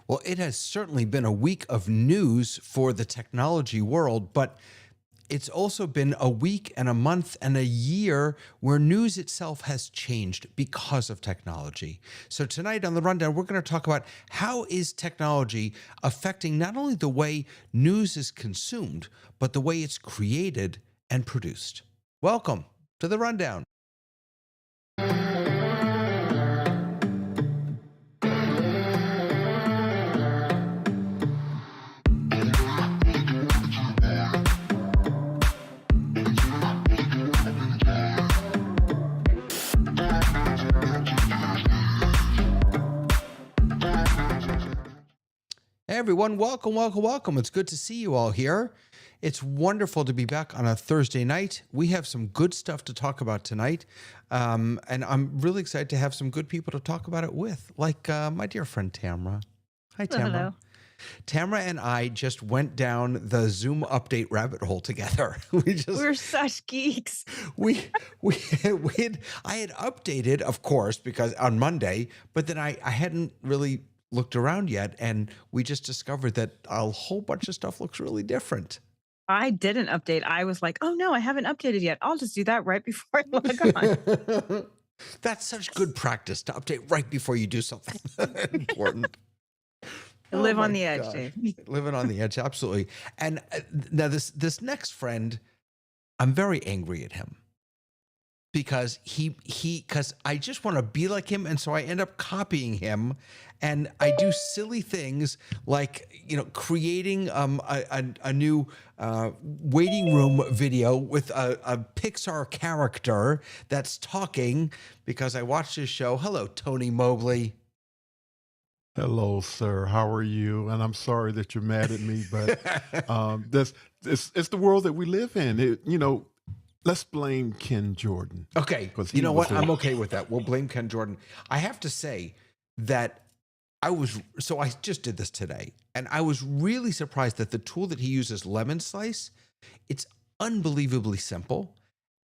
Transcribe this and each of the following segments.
Well, it has certainly been a week of news for the technology world, but it's also been a week and a month and a year where news itself has changed because of technology. So tonight on the Rundown, we're going to talk about how is technology affecting not only the way news is consumed, but the way it's created and produced. Welcome to the Rundown. Hey everyone, welcome. It's good to see you all here. It's wonderful to be back on a Thursday night. We have some good stuff to talk about tonight, and I'm really excited to have some good people to talk about it with, like my dear friend Tamra. Hi, Tamra. Hello. Tamra and I just went down the Zoom update rabbit hole together. We're such geeks. we I had updated, of course, because on Monday, but then I hadn't really looked around yet, and we just discovered that a whole bunch of stuff looks really different. I didn't update. I was like, oh no, I haven't updated yet. I'll just do that right before I log on. That's such good practice to update right before you do something important. Live Oh on my the edge, gosh. Dave. Living on the edge, absolutely. And now this next friend, I'm very angry at him because because I just want to be like him, and so I end up copying him, and I do silly things like creating a new waiting room video with a Pixar character that's talking because I watched his show. Hello, Tony Mobley. Hello, sir. How are you? And I'm sorry that you're mad at me, but this it's the world that we live in. Let's blame Ken Jordan. Okay, Because you know what? I'm okay with that. We'll blame Ken Jordan. I have to say that I just did this today, and I was really surprised that the tool that he uses, Lemon Slice, it's unbelievably simple,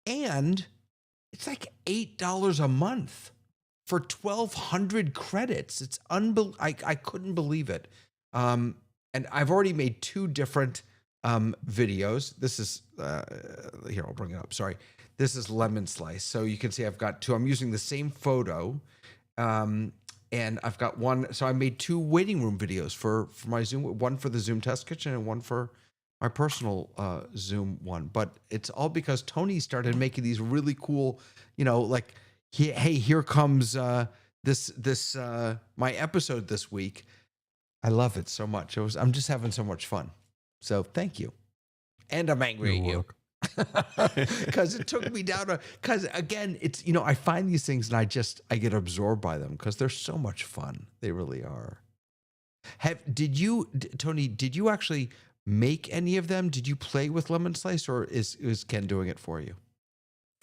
and it's like $8 a month for 1,200 credits. It's I couldn't believe it. And I've already made two different videos. This is here, I'll bring it up. Sorry. This is Lemon Slice. So you can see I've got two. I'm using the same photo. And I've got one. So I made two waiting room videos for my Zoom, one for the Zoom test kitchen and one for my personal Zoom one. But it's all because Tony started making these really cool, like, hey, here comes this my episode this week. I love it so much. I'm just having so much fun. So thank you. And I'm angry at you. Because it took me down because again, it's, I find these things and I get absorbed by them because they're so much fun. They really are. Tony, did you actually make any of them? Did you play with Lemon Slice, or is Ken doing it for you?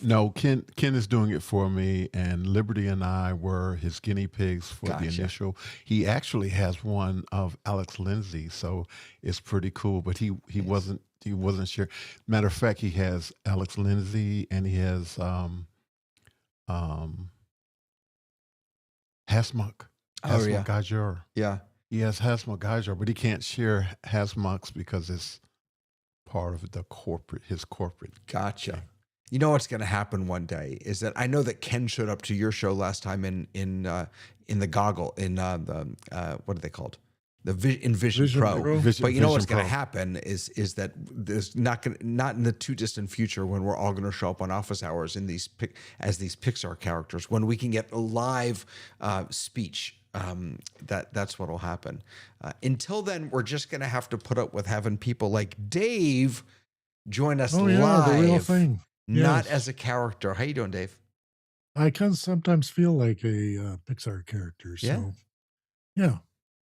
No, Ken is doing it for me, and Liberty and I were his guinea pigs for the initial. He actually has one of Alex Lindsay, so it's pretty cool. But he wasn't sure. Matter of fact, he has Alex Lindsay and he has Hasmukh. Oh, yeah. Gajor. Yeah. He has Hasmukh Gajor, but he can't share Hasmukh's because it's part of his corporate. Gotcha. Thing. You know what's going to happen one day is that I know that Ken showed up to your show last time in the goggle in the what are they called? The Vision Pro. But you know what's going to happen is that there's not in the too distant future when we're all going to show up on office hours in as these Pixar characters, when we can get a live speech. That's what'll happen. Until then, we're just going to have to put up with having people like Dave join us live. The real thing. Not as a character. How you doing, Dave? I can sometimes feel like a Pixar character. So, yeah.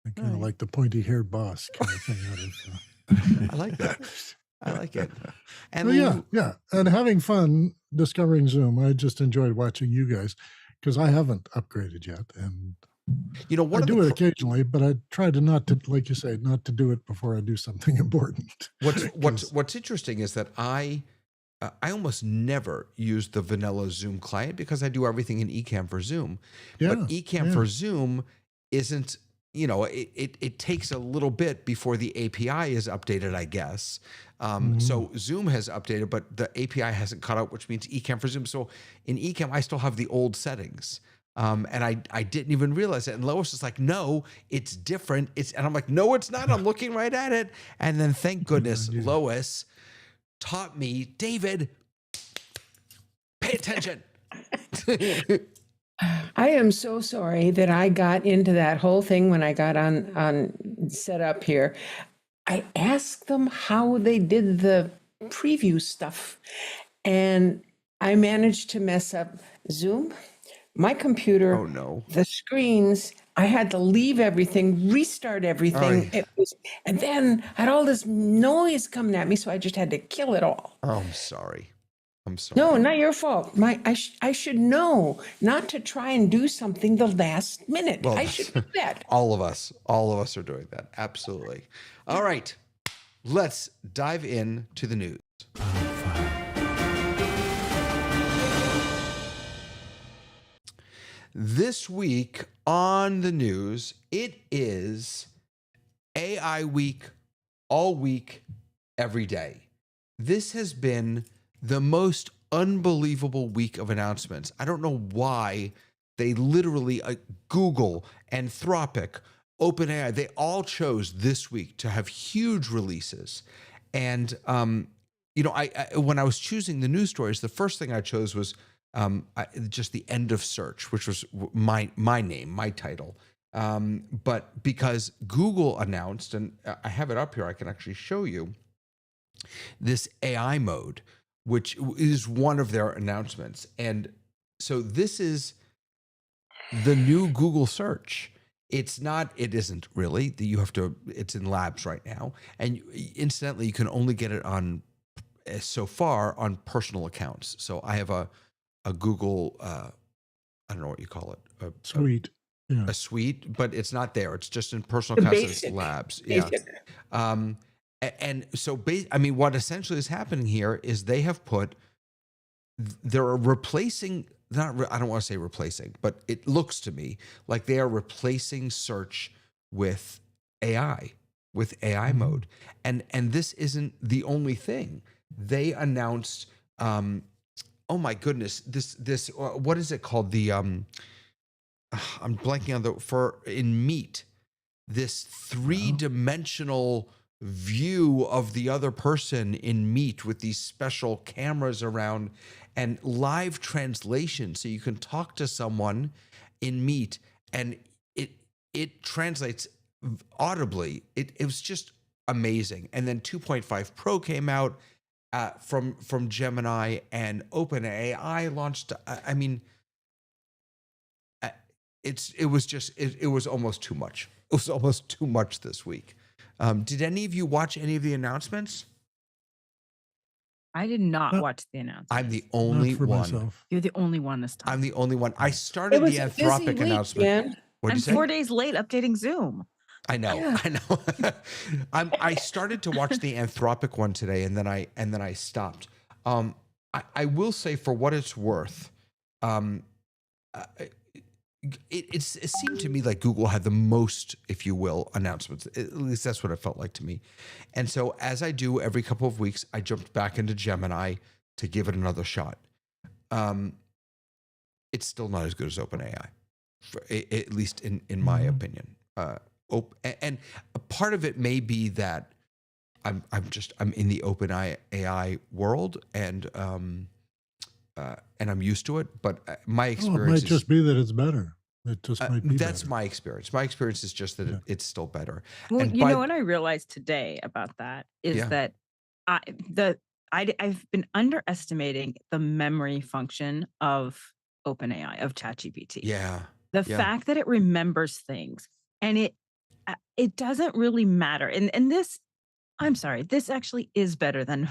I kind of like the pointy-haired boss kind of thing. I like that. I like it. And yeah. And having fun discovering Zoom. I just enjoyed watching you guys because I haven't upgraded yet. And I do it occasionally, but I try to not to, like you say, not to do it before I do something important. What's interesting is that I almost never use the vanilla Zoom client because I do everything in Ecamm for Zoom. But Ecamm for Zoom isn't it takes a little bit before the API is updated, I guess. So Zoom has updated, but the API hasn't caught up, which means Ecamm for Zoom. So in Ecamm, I still have the old settings. And I didn't even realize it. And Lois is like, no, it's different. And I'm like, no, it's not. I'm looking right at it. And then thank goodness Lois taught me, David, pay attention. I am so sorry that I got into that whole thing when I got on set up here. I asked them how they did the preview stuff, and I managed to mess up Zoom, my computer, Oh no. the screens. I had to leave everything, restart everything. And then I had all this noise coming at me, so I just had to kill it all. Oh, I'm sorry. I'm sorry. No, not your fault. I should know not to try and do something the last minute. Well, I should do that. All of us are doing that. Absolutely. All right. Let's dive into the news. This week on the news, it is AI week, all week, every day. This has been the most unbelievable week of announcements. I don't know why they literally, Google, Anthropic, OpenAI, they all chose this week to have huge releases. And, I when I was choosing the news stories, the first thing I chose was just the end of search, which was my name, my title. But because Google announced, and I have it up here, I can actually show you this AI mode, which is one of their announcements. And so this is the new Google search. It isn't really that it's in labs right now. And incidentally, you can only get it so far on personal accounts. So I have a Google, I don't know what you call it. Suite. Yeah. A suite, but it's not there. It's just in personal accounts. It's labs. Basic. Yeah. And so, what essentially is happening here is they have they're replacing, I don't want to say replacing, but it looks to me like they are replacing search with AI mode. And this isn't the only thing. They announced, oh my goodness, this what is it called? I'm blanking on in Meet, this 3-dimensional view of the other person in Meet with these special cameras around and live translation. So you can talk to someone in Meet and it translates audibly. It was just amazing. And then 2.5 Pro came out from Gemini, and OpenAI launched. It was almost too much. It was almost too much this week. Did any of you watch any of the announcements? I did not watch the announcement. I'm the only one. Myself. You're the only one this time. I'm the only one. I started the Anthropic announcement. I'm 4 days late updating Zoom. I know. Yeah. I know. I started to watch the Anthropic one today, and then I stopped. I will say, for what it's worth, it seemed to me like Google had the most, if you will, announcements. At least that's what it felt like to me. And so, as I do every couple of weeks, I jumped back into Gemini to give it another shot. It's still not as good as OpenAI, at least in my opinion. And a part of it may be that I'm in the OpenAI world, and I'm used to it. But my experience it might just be that it's better. It just might be. That's better. My experience. My experience is just that it's still better. Well, and what I realized today about that is that I've been underestimating the memory function of OpenAI, of ChatGPT. Yeah. The fact that it remembers things, and it doesn't really matter. And this, I'm sorry, this actually is better than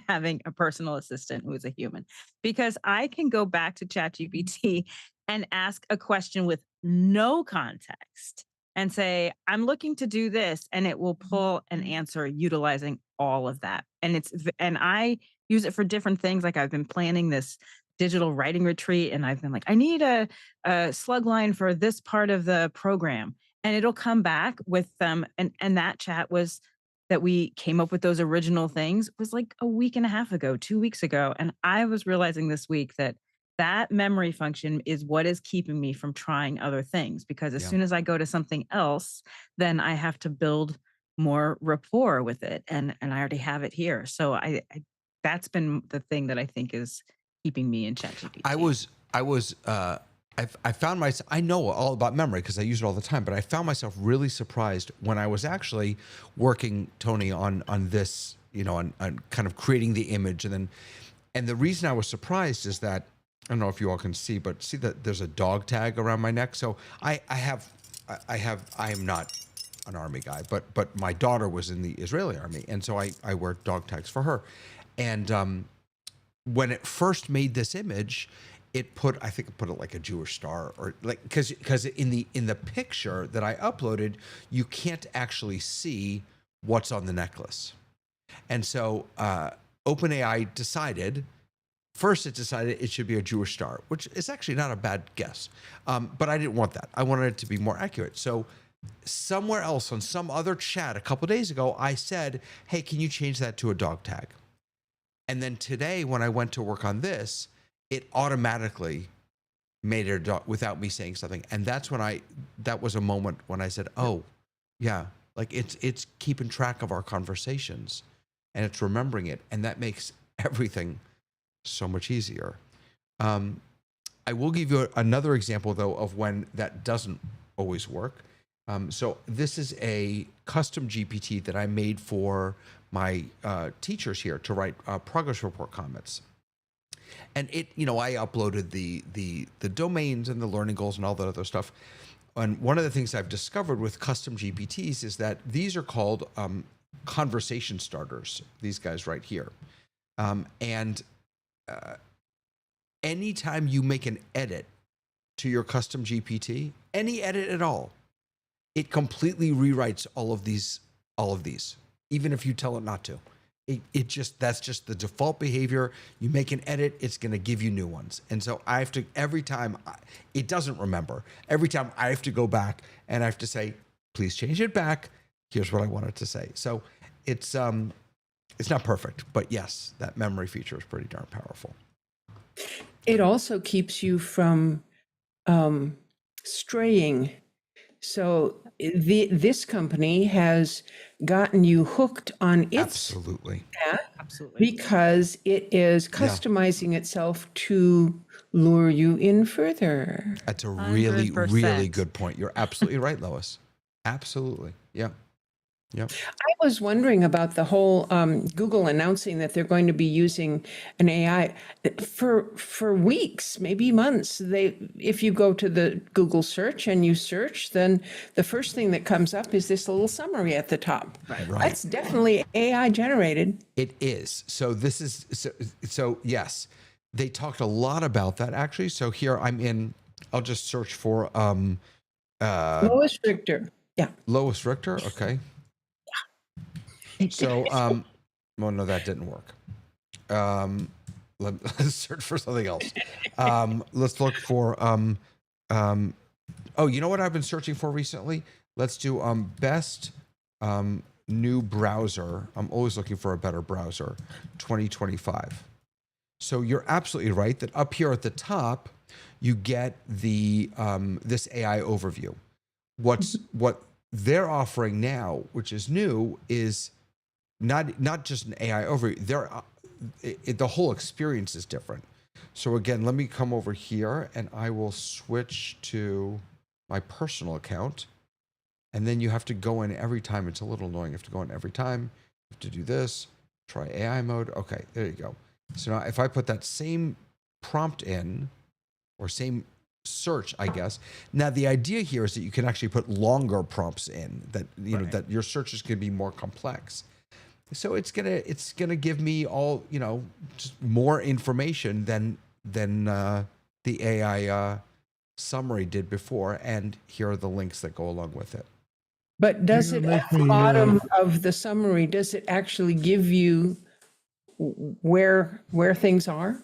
having a personal assistant who is a human, because I can go back to ChatGPT and ask a question with no context and say, I'm looking to do this, and it will pull an answer utilizing all of that. And I use it for different things. Like, I've been planning this digital writing retreat, and I've been like, I need a slug line for this part of the program. and it'll come back with them. And that chat was that we came up with those original things was like a week and a half ago, 2 weeks ago. And I was realizing this week that that memory function is what is keeping me from trying other things, because as Yeah. soon as I go to something else, then I have to build more rapport with it. And I already have it here. So I that's been the thing that I think is keeping me in ChatGPT. I found myself, I know all about memory because I use it all the time, but I found myself really surprised when I was actually working, Tony, on this, on kind of creating the image. And the reason I was surprised is that, I don't know if you all can see, but see that there's a dog tag around my neck. So I am not an army guy, but my daughter was in the Israeli army. And so I wear dog tags for her. And when it first made this image, I think it put it like a Jewish star, or like, because in the picture that I uploaded, you can't actually see what's on the necklace. And so OpenAI decided it should be a Jewish star, which is actually not a bad guess. But I didn't want that. I wanted it to be more accurate. So somewhere else on some other chat a couple days ago, I said, hey, can you change that to a dog tag? And then today, when I went to work on this, it automatically made it a dog without me saying something. And that's when that was a moment when I said, oh, yeah, like it's keeping track of our conversations and it's remembering it. And that makes everything so much easier. I will give you another example, though, of when that doesn't always work. So this is a custom GPT that I made for my teachers here to write progress report comments. And I uploaded the domains and the learning goals and all that other stuff. And one of the things I've discovered with custom GPTs is that these are called conversation starters, these guys right here. And anytime you make an edit to your custom GPT, any edit at all, it completely rewrites all of these, even if you tell it not to. That's just the default behavior. You make an edit, it's going to give you new ones. And so I have to, every time it doesn't remember, every time I have to go back and I have to say, please change it back. Here's what I wanted to say. So it's not perfect, but yes, that memory feature is pretty darn powerful. It also keeps you from straying. So this company has gotten you hooked on its Absolutely. because it is customizing itself to lure you in further. That's a really, 100%. really good point. You're absolutely right, Lois. Absolutely. Yeah. Yep. I was wondering about the whole Google announcing that they're going to be using an AI for weeks, maybe months. If you go to the Google search and you search, then the first thing that comes up is this little summary at the top. Right. That's definitely AI generated. It is. So this is so yes, they talked a lot about that actually. So here I'll just search for Lois Richter. Yeah. Lois Richter. Okay. So, well, no, that didn't work. Let's search for something else. Let's look for, oh, you know what I've been searching for recently? Let's do best new browser. I'm always looking for a better browser, 2025. So you're absolutely right that up here at the top, you get the this AI overview. What they're offering now, which is new, is not just an AI overview. The whole experience is different. So again, let me come over here and I will switch to my personal account. And then you have to go in every time. It's a little annoying. You have to go in every time. You have to do this. Try AI mode. Okay, there you go. So now if I put that same prompt in, or same search, I guess. Now the idea here is that you can actually put longer prompts in, that know that your searches can be more complex. So it's gonna give me all, just more information than the AI summary did before, and here are the links that go along with it. But does it at the bottom of the summary, does it actually give you where things are?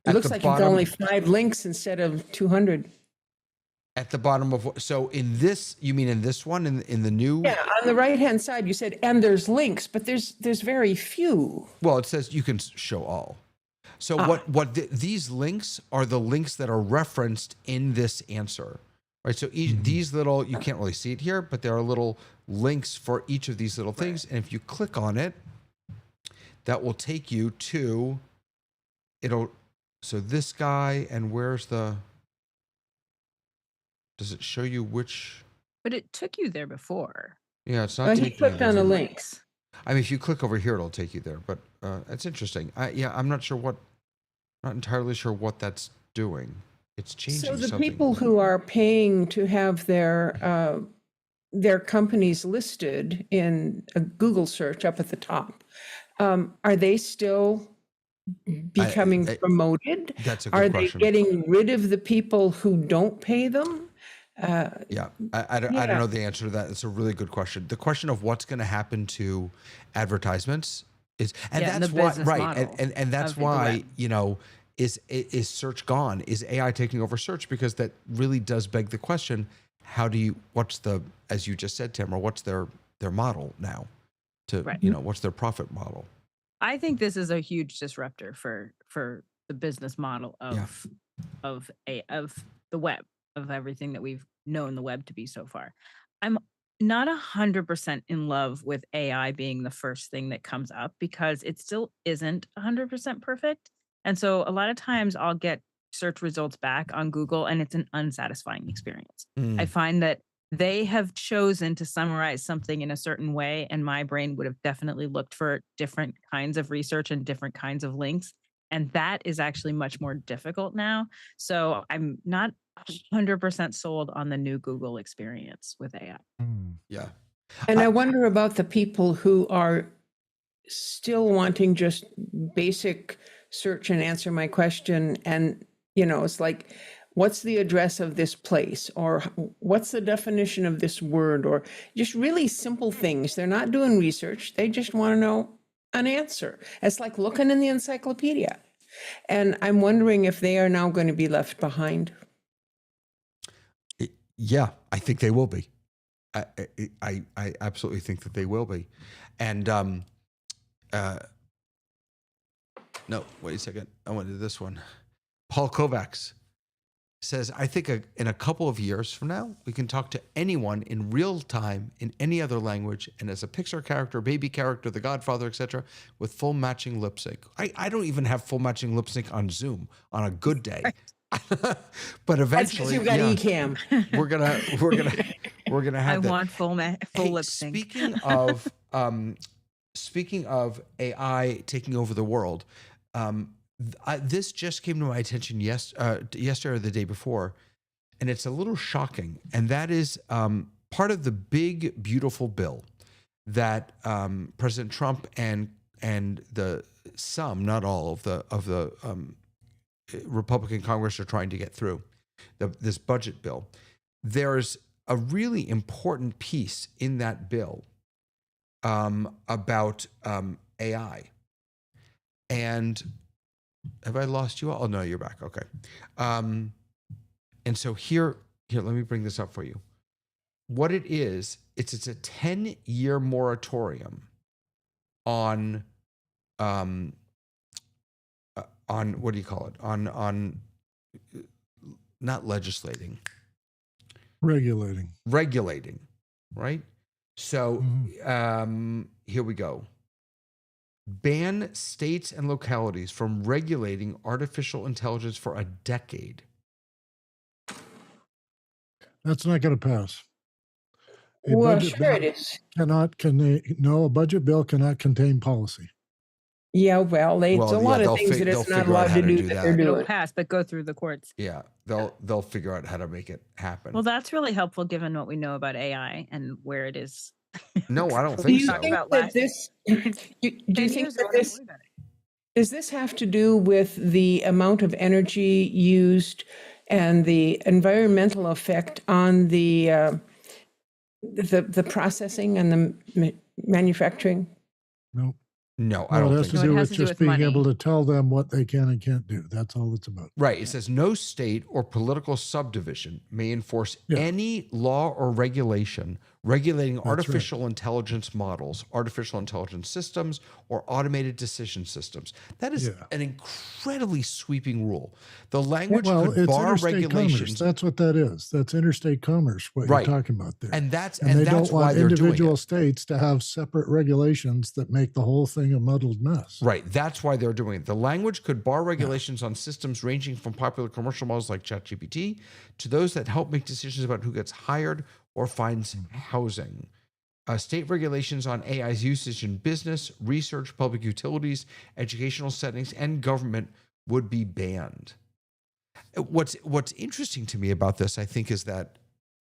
It looks like you've got only 5 links instead of 200. At the bottom of so in this, you mean in this one, in the new? Yeah, on the right-hand side, you said, and there's links, but there's very few. Well, it says you can show all. So these links are the links that are referenced in this answer, right? So these little, you can't really see it here, but there are little links for each of these little things. And if you click on it, that will take you to, so this guy, and does it show you which? But it took you there before. Yeah, it's not. He clicked on the links. I mean, if you click over here, it'll take you there. But it's interesting. I'm not entirely sure what that's doing. It's changing So the something. people who are paying to have their companies listed in a Google search up at the top, are they still becoming promoted? That's a good question. Are they getting rid of the people who don't pay them? I don't know the answer to that. It's a really good question. The question of what's going to happen to advertisements is, that's why, right? And that's why, is search gone? Is AI taking over search? Because that really does beg the question: as you just said, Tamara, what's their model now? What's their profit model? I think this is a huge disruptor for the business model of the web, of everything that we've known the web to be so far. I'm not 100% in love with AI being the first thing that comes up, because it still isn't 100% perfect. And so a lot of times I'll get search results back on Google and it's an unsatisfying experience. I find that they have chosen to summarize something in a certain way, and my brain would have definitely looked for different kinds of research and different kinds of links. And that is actually much more difficult now. So I'm not 100% sold on the new Google experience with AI. Yeah. And I wonder about the people who are still wanting just basic search and answer my question. And, it's like, what's the address of this place? Or what's the definition of this word? Or just really simple things. They're not doing research. They just want to know an answer. It's like looking in the encyclopedia. And I'm wondering if they are now going to be left behind. Yeah, I think they will be. I absolutely think that they will be. And no, wait a second. I want to do this one. Paul Kovacs says, I think in a couple of years from now, we can talk to anyone in real time in any other language and as a Pixar character, baby character, The Godfather, etc., with full matching lip sync. I don't even have full matching lip sync on Zoom on a good day. But eventually, you've got eCam. We're gonna have. I want full lip sync. Speaking of AI taking over the world, this just came to my attention yesterday or the day before, and it's a little shocking. And that is part of the big, beautiful bill that President Trump and not all of the Republican Congress are trying to get through this budget bill. There's a really important piece in that bill about AI. And have I lost you all? Oh, no, you're back. Okay. And so here, let me bring this up for you. What it is, it's a 10-year moratorium on what do you call it? On not legislating. Regulating, right? So here we go. Ban states and localities from regulating artificial intelligence for a decade. That's not going to pass. Well, sure it is. A budget bill cannot contain policy. Yeah, well, a lot of things that it's not allowed to do that they're doing. It'll pass, but go through the courts. Yeah, they'll figure out how to make it happen. Well, that's really helpful given what we know about AI and where it is. No, I don't think so. Do you think that this does this have to do with the amount of energy used and the environmental effect on the processing and the manufacturing? No. No, I No, it don't has think to No, so. it do has with to do just with being money. able to tell them what they can and can't do. That's all it's about. Right. It says no state or political subdivision may enforce Yeah. any law or regulation regulating right. artificial intelligence models, artificial intelligence systems, or automated decision systems. That is Yeah. an incredibly sweeping rule. The language Well, could it's bar interstate commerce. regulations. That's what that is. That's interstate commerce, what Right. you're talking about there. And that's And they that's don't why want they're doing individual it. states to have separate regulations that make the whole thing a muddled mess. Right. That's why they're doing it. The language could bar regulations on systems ranging from popular commercial models like ChatGPT to those that help make decisions about who gets hired or finds housing. State regulations on AI's usage in business, research, public utilities, educational settings, and government would be banned. What's interesting to me about this, I think, is that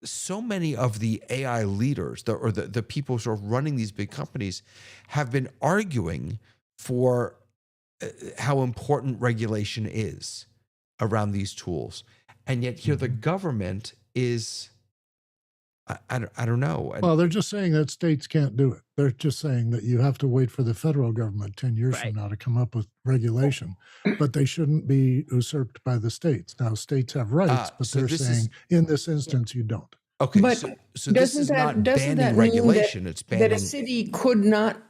so many of the AI leaders, the people who are running these big companies, have been arguing for how important regulation is around these tools, and yet here the government is, I don't know. Well, they're just saying that states can't do it. They're just saying that you have to wait for the federal government 10 years Right. from now to come up with regulation, but they shouldn't be usurped by the states. Now, states have rights, but so they're this saying is- in this instance, you don't. Okay, But so this is not doesn't banning that mean regulation; it's that a banning. city could not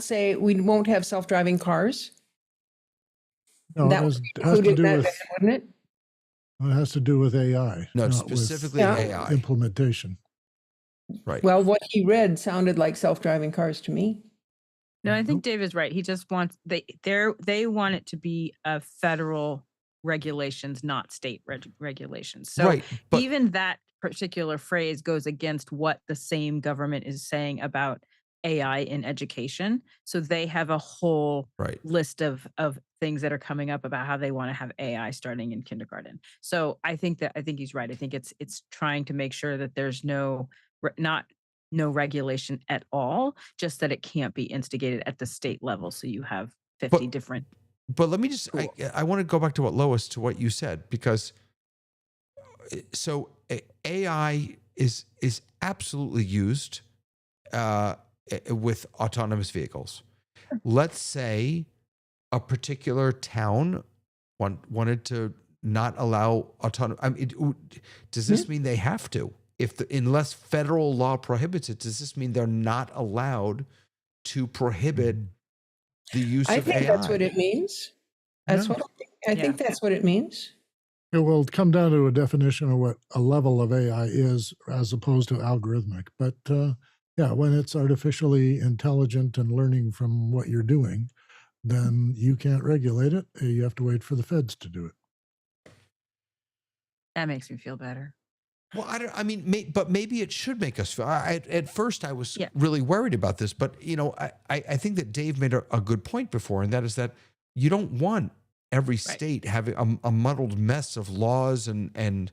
say we won't have self-driving cars? No, That it would has be to included do in that, with wouldn't it? it has to do with AI, No, it's not with specifically Yeah. AI. implementation. Right. Well, what he read sounded like self-driving cars to me. No, I think Dave is right. He just wants they want it to be a federal regulations, not state regulations. So Right, but- even that particular phrase goes against what the same government is saying about AI in education. So they have a whole Right. list of things that are coming up about how they want to have AI starting in kindergarten. So I think he's right. I think it's trying to make sure that there's no regulation at all, just that it can't be instigated at the state level. So you have 50 different. But let me just, I want to go back to what you said, because so AI is absolutely used with autonomous vehicles. Let's say a particular town wanted to not allow autonomous. I mean, does this mean they have to? Unless federal law prohibits it, does this mean they're not allowed to prohibit the use I of think AI? that's what it means. That's what I think that's what it means. It will come down to a definition of what a level of AI is as opposed to algorithmic. But yeah, when it's artificially intelligent and learning from what you're doing, then you can't regulate it. You have to wait for the feds to do it. That makes me feel better. Well, but maybe it should make us feel. At first, I was really worried about this, but I think that Dave made a good point before, and that is that you don't want every state having a muddled Mm-hmm. mess of laws and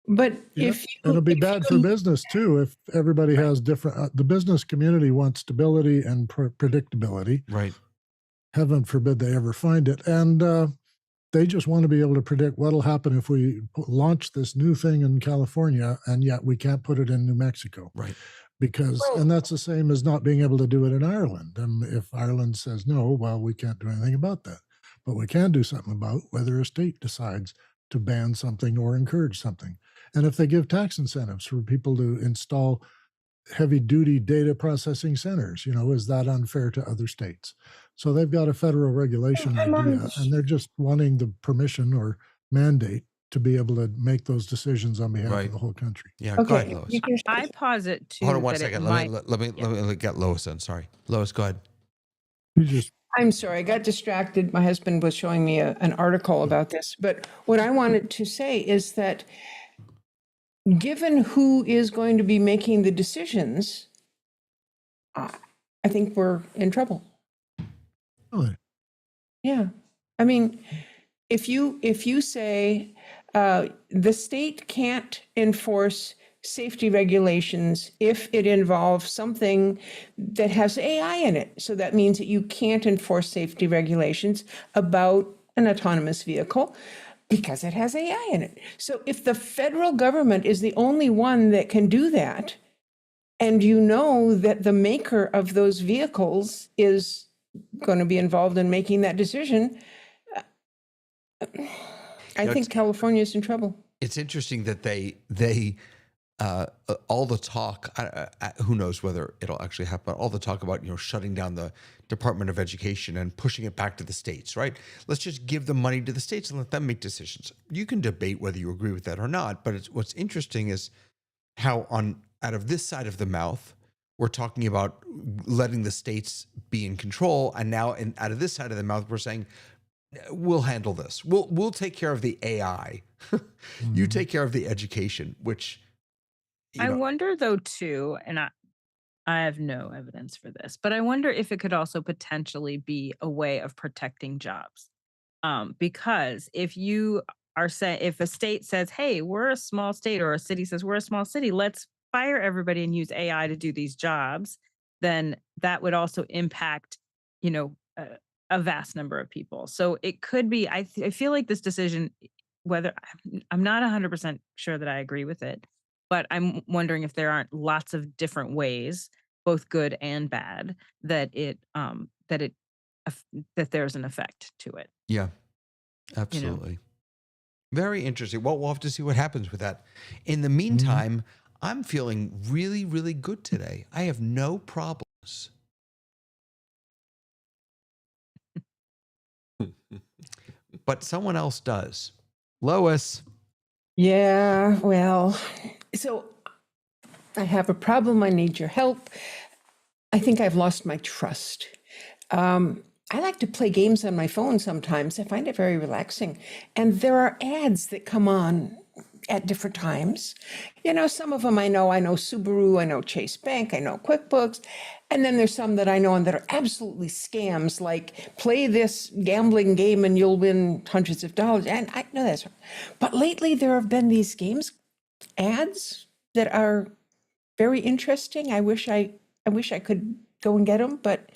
But Yeah, if you, it'll be if bad you- for business too if everybody has different. The business community wants stability and predictability. Right. Heaven forbid they ever find it, and they just want to be able to predict what'll happen if we launch this new thing in California, and yet we can't put it in New Mexico. Right. Because, and that's the same as not being able to do it in Ireland. And if Ireland says no, well, we can't do anything about that. But we can do something about whether a state decides to ban something or encourage something. And if they give tax incentives for people to install heavy duty data processing centers, is that unfair to other states? So they've got a federal regulation idea, and they're just wanting the permission or mandate to be able to make those decisions on behalf of the whole country. Yeah. Go ahead, Lois. I posit too. Hold on one that it second. might- Let me get Lois in. Sorry, Lois. Go ahead. I'm sorry, I got distracted. My husband was showing me an article about this. But what I wanted to say is that given who is going to be making the decisions, I think we're in trouble. Really? Yeah. I mean, if you say the state can't enforce safety regulations if it involves something that has AI in it. So that means that you can't enforce safety regulations about an autonomous vehicle because it has AI in it. So if the federal government is the only one that can do that, And you know that the maker of those vehicles is going to be involved in making that decision. I think California is in trouble. It's interesting that they all the talk, who knows whether it'll actually happen, all the talk about, shutting down the Department of Education and pushing it back to the states, right? Let's just give the money to the states and let them make decisions. You can debate whether you agree with that or not, but what's interesting is how out of this side of the mouth, we're talking about letting the states be in control, and now out of this side of the mouth, we're saying, we'll handle this. We'll take care of the AI. You take care of the education, which I wonder though too, and I have no evidence for this, but I wonder if it could also potentially be a way of protecting jobs. Because if if a state says, "Hey, we're a small state," or a city says, "We're a small city, let's fire everybody and use AI to do these jobs," then that would also impact, a vast number of people. So it could be. I feel like this decision, whether I'm not 100% sure that I agree with it, but I'm wondering if there aren't lots of different ways, both good and bad, that that there's an effect to it. Yeah, absolutely. Very interesting. Well, we'll have to see what happens with that. In the meantime, I'm feeling really, really good today. I have no problems. But someone else does. Lois. Yeah, well, so I have a problem. I need your help. I think I've lost my trust. I like to play games on my phone sometimes. I find it very relaxing. And there are ads that come on at different times. Some of them I know Subaru, I know Chase Bank, I know QuickBooks. And then there's some that I know and that are absolutely scams, like play this gambling game and you'll win hundreds of dollars. And I know that's right. But lately there have been these games ads that are very interesting. I wish I could go and get them, but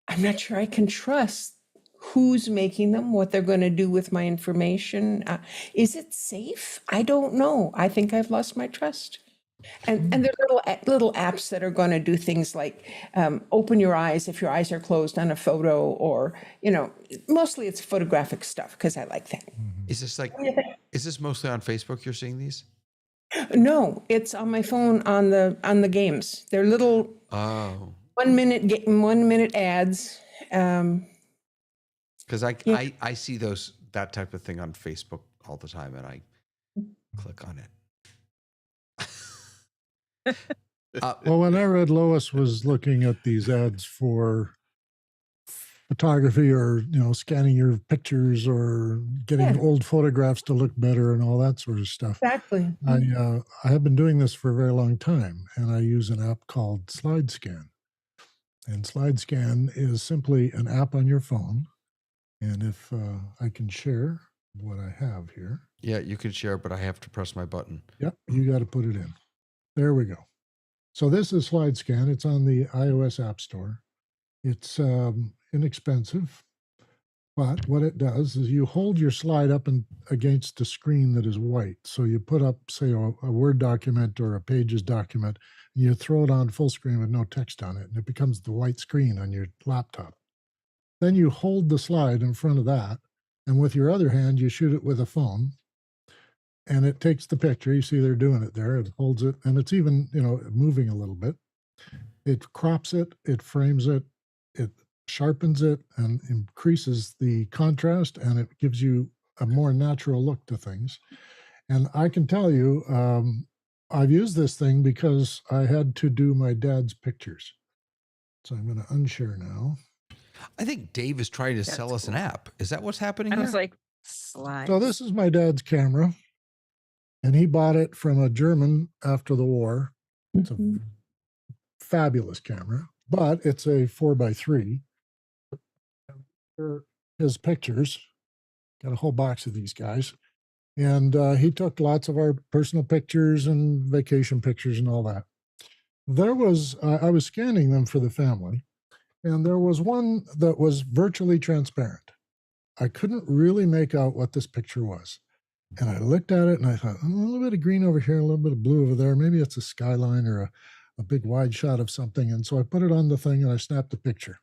I'm not sure I can trust who's making them, what they're going to do with my information. Is it safe? I don't know. I think I've lost my trust. And there's little apps that are going to do things like open your eyes if your eyes are closed on a photo, or mostly it's photographic stuff because I like that. Is this mostly on Facebook? You're seeing these? No, it's on my phone on the games. They're little 1 minute ads. Because I see that type of thing on Facebook all the time, and I click on it. Well, when I read Lois was looking at these ads for photography, or scanning your pictures, or getting old photographs to look better and all that sort of stuff. Exactly. I have been doing this for a very long time, and I use an app called SlideScan. And SlideScan is simply an app on your phone. And if I can share what I have here. Yeah, you can share, but I have to press my button. Yep, you got to put it in. There we go. So this is SlideScan. It's on the iOS App Store. It's inexpensive, but what it does is you hold your slide up against a screen that is white. So you put up, say, a Word document or a Pages document, and you throw it on full screen with no text on it, and it becomes the white screen on your laptop. Then you hold the slide in front of that, and with your other hand, you shoot it with a phone, and it takes the picture. You see they're doing it there. It holds it, and it's even, moving a little bit. It crops it, it frames it, it sharpens it, and increases the contrast, and it gives you a more natural look to things. And I can tell you, I've used this thing because I had to do my dad's pictures. So I'm going to unshare now. I think Dave is trying to sell us an app. Is that what's happening? I was like, slides. So this is my dad's camera, and he bought it from a German after the war. It's a fabulous camera, but it's a 4x3. His pictures, got a whole box of these guys, and he took lots of our personal pictures and vacation pictures and all that. I was scanning them for the family, and there was one that was virtually transparent. I couldn't really make out what this picture was. And I looked at it and I thought, a little bit of green over here, a little bit of blue over there. Maybe it's a skyline or a big wide shot of something. And so I put it on the thing and I snapped a picture.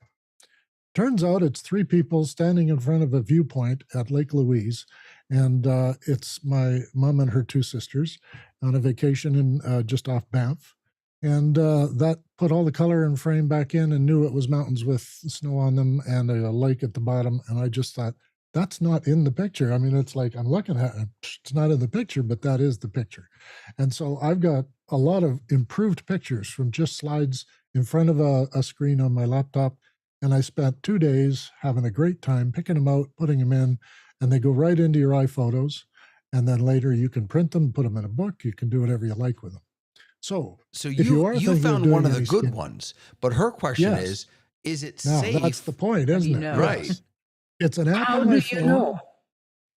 Turns out it's 3 people standing in front of a viewpoint at Lake Louise. And it's my mom and her 2 sisters on a vacation in just off Banff. And that put all the color and frame back in and knew it was mountains with snow on them and a lake at the bottom. And I just thought, that's not in the picture. I mean, it's like I'm looking at it, it's not in the picture, but that is the picture. And so I've got a lot of improved pictures from just slides in front of a screen on my laptop. And I spent 2 days having a great time picking them out, putting them in, and they go right into your iPhotos. And then later you can print them, put them in a book. You can do whatever you like with them. So if you found one of the good ones, but her question is it safe? Now, that's the point, isn't it? Right. It's an app on my phone.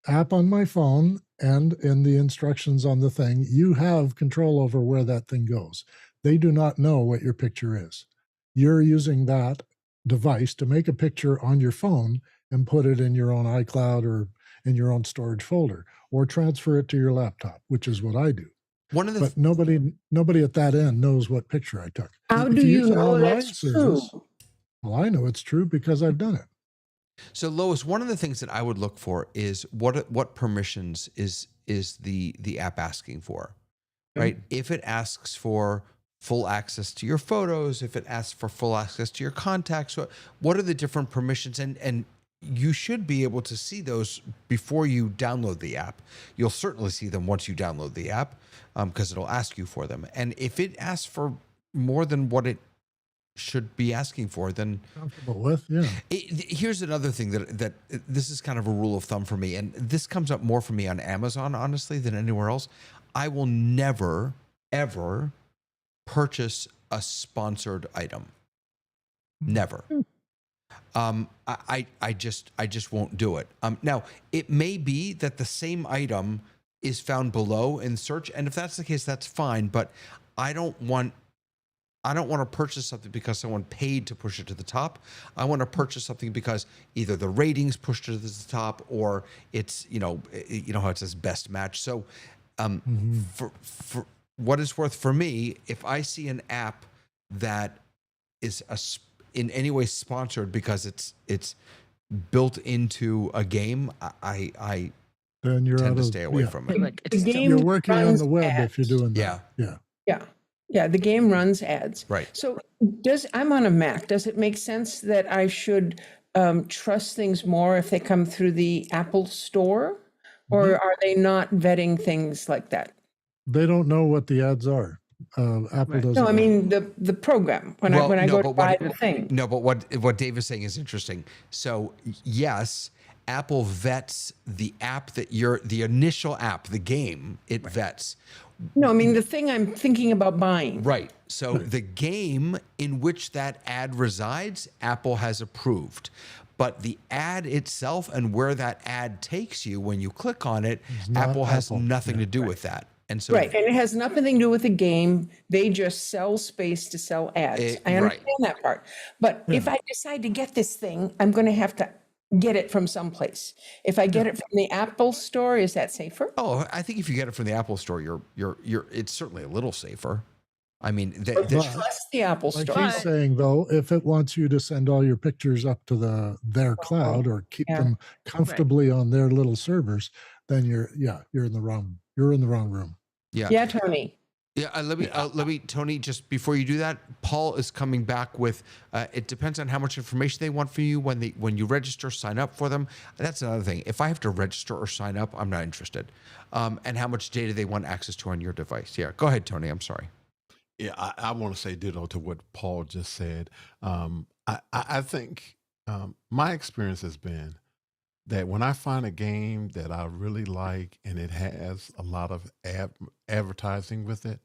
App on my phone, and in the instructions on the thing, you have control over where that thing goes. They do not know what your picture is. You're using that device to make a picture on your phone and put it in your own iCloud or in your own storage folder, or transfer it to your laptop, which is what I do. But nobody at that end knows what picture I took. How do you know that's true? Well, I know it's true because I've done it. So Lois, one of the things that I would look for is what permissions is the app asking for, right? If it asks for full access to your photos, if it asks for full access to your contacts, what are the different permissions? And you should be able to see those before you download the app. You'll certainly see them once you download the app because it'll ask you for them. And if it asks for more than what it should be asking for, then comfortable with, here's another thing that this is kind of a rule of thumb for me, and this comes up more for me on Amazon, honestly, than anywhere else. I will never, ever purchase a sponsored item. Never. I just won't do it. Now, it may be that the same item is found below in search, and if that's the case, that's fine. But I don't want to purchase something because someone paid to push it to the top. I want to purchase something because either the ratings pushed it to the top, or it's you know how it says best match. So, for what it's worth, for me, if I see an app that is in any way sponsored because it's built into a game, I then you're tend to stay away from it. Like, you're working on the web if you're doing that. Yeah, the game runs ads. Right. So I'm on a Mac. Does it make sense that I should trust things more if they come through the Apple Store? Or are they not vetting things like that? They don't know what the ads are. Apple doesn't. No, I mean the program when I go to buy the thing. No, but what Dave is saying is interesting. So yes, Apple vets the app the initial app, the game, it vets. No, I mean the thing I'm thinking about buying. Right. So the game in which that ad resides, Apple has approved. But the ad itself and where that ad takes you when you click on it, Apple has nothing to do with that. And so, and it has nothing to do with the game. They just sell space to sell ads. I understand that part. But if I decide to get this thing, I'm going to have to get it from someplace. If I get it from the Apple Store, is that safer? Oh, I think if you get it from the Apple Store, it's certainly a little safer. I mean, trust the Apple Store. Like he's saying, though, if it wants you to send all your pictures up to their cloud or keep them comfortably on their little servers, then you're in the wrong room. Yeah, Tony. Yeah, let me, Tony, just before you do that, Paul is coming back with, it depends on how much information they want from you when you register, sign up for them. That's another thing. If I have to register or sign up, I'm not interested. And how much data they want access to on your device. Yeah, go ahead, Tony. I'm sorry. Yeah, I want to say ditto to what Paul just said. I think my experience has been that when I find a game that I really like and it has a lot of advertising with it,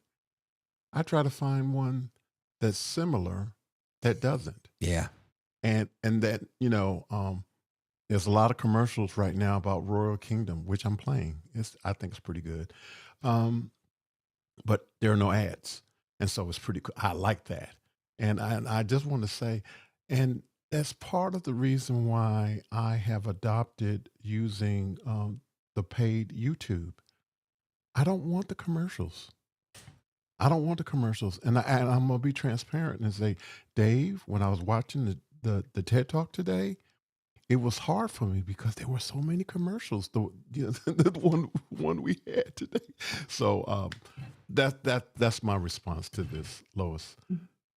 I try to find one that's similar that doesn't. Yeah. And that, there's a lot of commercials right now about Royal Kingdom, which I'm playing. I think it's pretty good. But there are no ads. And so it's pretty cool. I like that. And I just want to say, and that's part of the reason why I have adopted using the paid YouTube. I don't want the commercials. I don't want the commercials. And I'm gonna be transparent and say, Dave, when I was watching the TED Talk today, it was hard for me because there were so many commercials. The one we had today. So that's my response to this, Lois.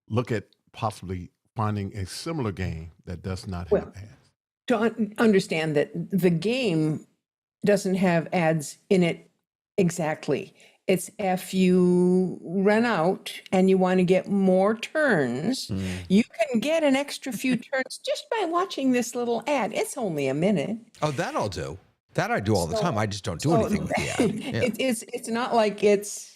Look at possibly finding a similar game that does not have Well, ads. to understand that the game doesn't have ads in it exactly. It's if you run out and you want to get more turns, you can get an extra few turns just by watching this little ad. It's only a minute. Oh, that I'll do. That I do all the time. I just don't do So anything with the ad. Yeah. it's not like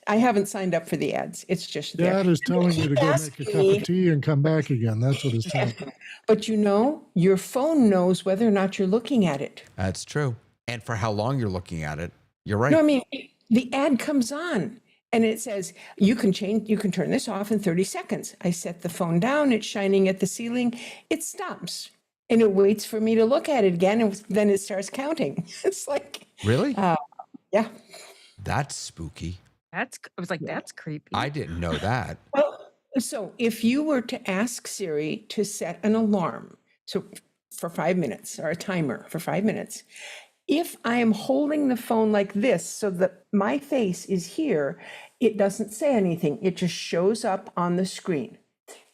I haven't signed up for the ads. It's just there. Dad is telling you to go make a cup of tea and come back again. That's what it's telling you. But your phone knows whether or not you're looking at it. That's true. And for how long you're looking at it, you're right. No, I mean, the ad comes on and it says, you can turn this off in 30 seconds. I set the phone down, it's shining at the ceiling, it stops. And it waits for me to look at it again, and then it starts counting. It's like, Really? yeah. That's spooky. I was like, that's creepy. I didn't know that. Well, so if you were to ask Siri to set an alarm for 5 minutes or a timer for 5 minutes, if I am holding the phone like this so that my face is here, it doesn't say anything. It just shows up on the screen.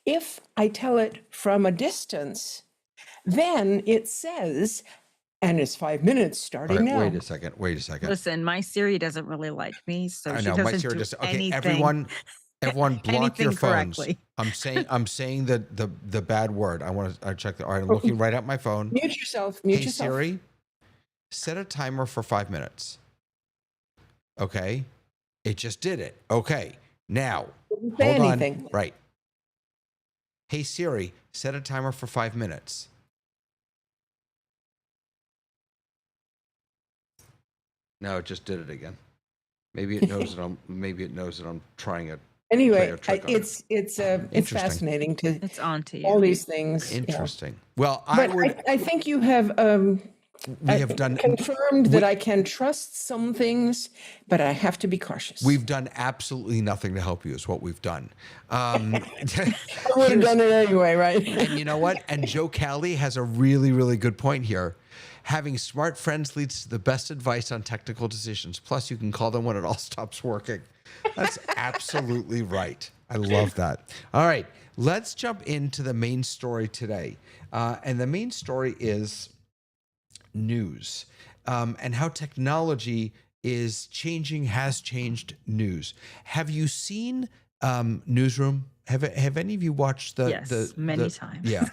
If I tell it from a distance, then it says, and it's 5 minutes starting now. Wait a second. Listen, my Siri doesn't really like me, so I she know doesn't my Siri do just anything. Everyone block your anything phones. correctly. I'm saying the bad word. I check all right, I'm looking right at my phone. Mute yourself. Hey Siri, set a timer for 5 minutes. Okay. It just did it. Okay. Now, Didn't say hold anything. on. Right. Hey Siri, set a timer for 5 minutes. No, it just did it again. Maybe it knows that I'm trying it. Anyway, play a trick on it. it's fascinating to It's on to you. all these things. Interesting. Well, I think you have we have done confirmed that I can trust some things, but I have to be cautious. We've done absolutely nothing to help you is what we've done. I would have done it anyway, right? And you know what? And Joe Cali has a really, really good point here. Having smart friends leads to the best advice on technical decisions. Plus, you can call them when it all stops working. That's absolutely right. I love that. All right, let's jump into the main story today. And the main story is news and how technology has changed news. Have you seen Newsroom? Have any of you watched many times. Yeah.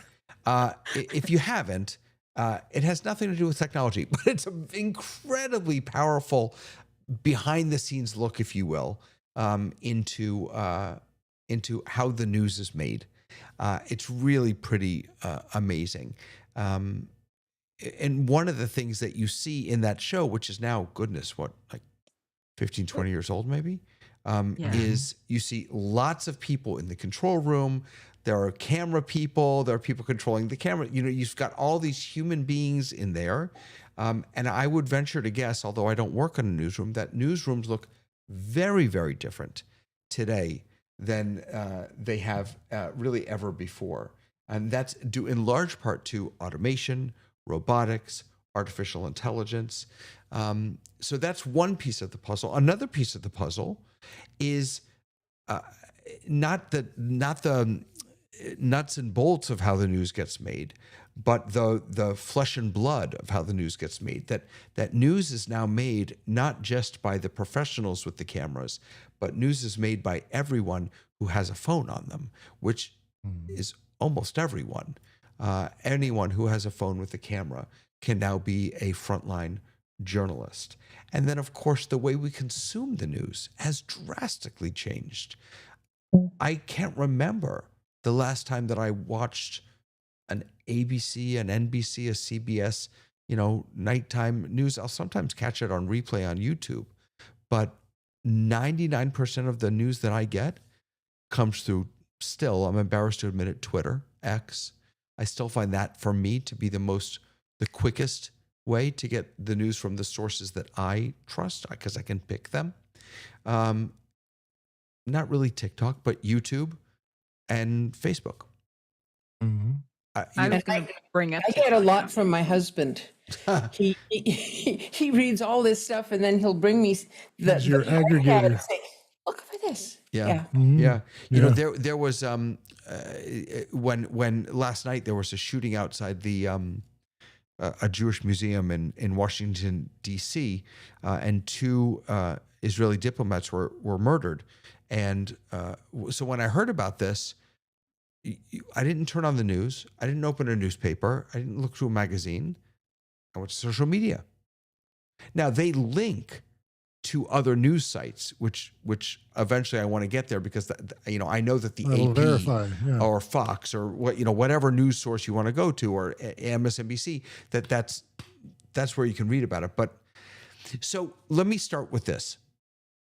If you haven't, it has nothing to do with technology, but it's an incredibly powerful behind the scenes look, if you will, into how the news is made. It's really pretty amazing. And one of the things that you see in that show, which is now, goodness, like 15, 20 years old, maybe, is you see lots of people in the control room. There are camera people. There are people controlling the camera. You've got all these human beings in there. And I would venture to guess, although I don't work in a newsroom, that newsrooms look very, very different today than they have really ever before. And that's due in large part to automation, robotics, artificial intelligence. So that's one piece of the puzzle. Another piece of the puzzle is not the nuts and bolts of how the news gets made, but the flesh and blood of how the news gets made. That news is now made not just by the professionals with the cameras, but news is made by everyone who has a phone on them, which is almost everyone. Anyone who has a phone with a camera can now be a frontline journalist. And then, of course, the way we consume the news has drastically changed. I can't remember the last time that I watched an ABC, an NBC, a CBS, nighttime news. I'll sometimes catch it on replay on YouTube, but 99% of the news that I get comes through, still, I'm embarrassed to admit it, Twitter, X. I still find that for me to be the quickest way to get the news from the sources that I trust, because I can pick them. not really TikTok, but YouTube and Facebook. Mm-hmm. I was going to bring up. I get a lot from my husband. He reads all this stuff, and then he'll bring me He's your aggregator. and say, "Look for this." Yeah. Mhm. Yeah. You Yeah. know, there was when last night there was a shooting outside the a Jewish museum in Washington D.C. And two Israeli diplomats were murdered, and so when I heard about this, I didn't turn on the news. I didn't open a newspaper. I didn't look through a magazine. I went to social media. Now they link to other news sites, which eventually I want to get there because I know that the That'll AP verify, yeah. or Fox or whatever news source you want to go to, or MSNBC, that's where you can read about it. But so let me start with this: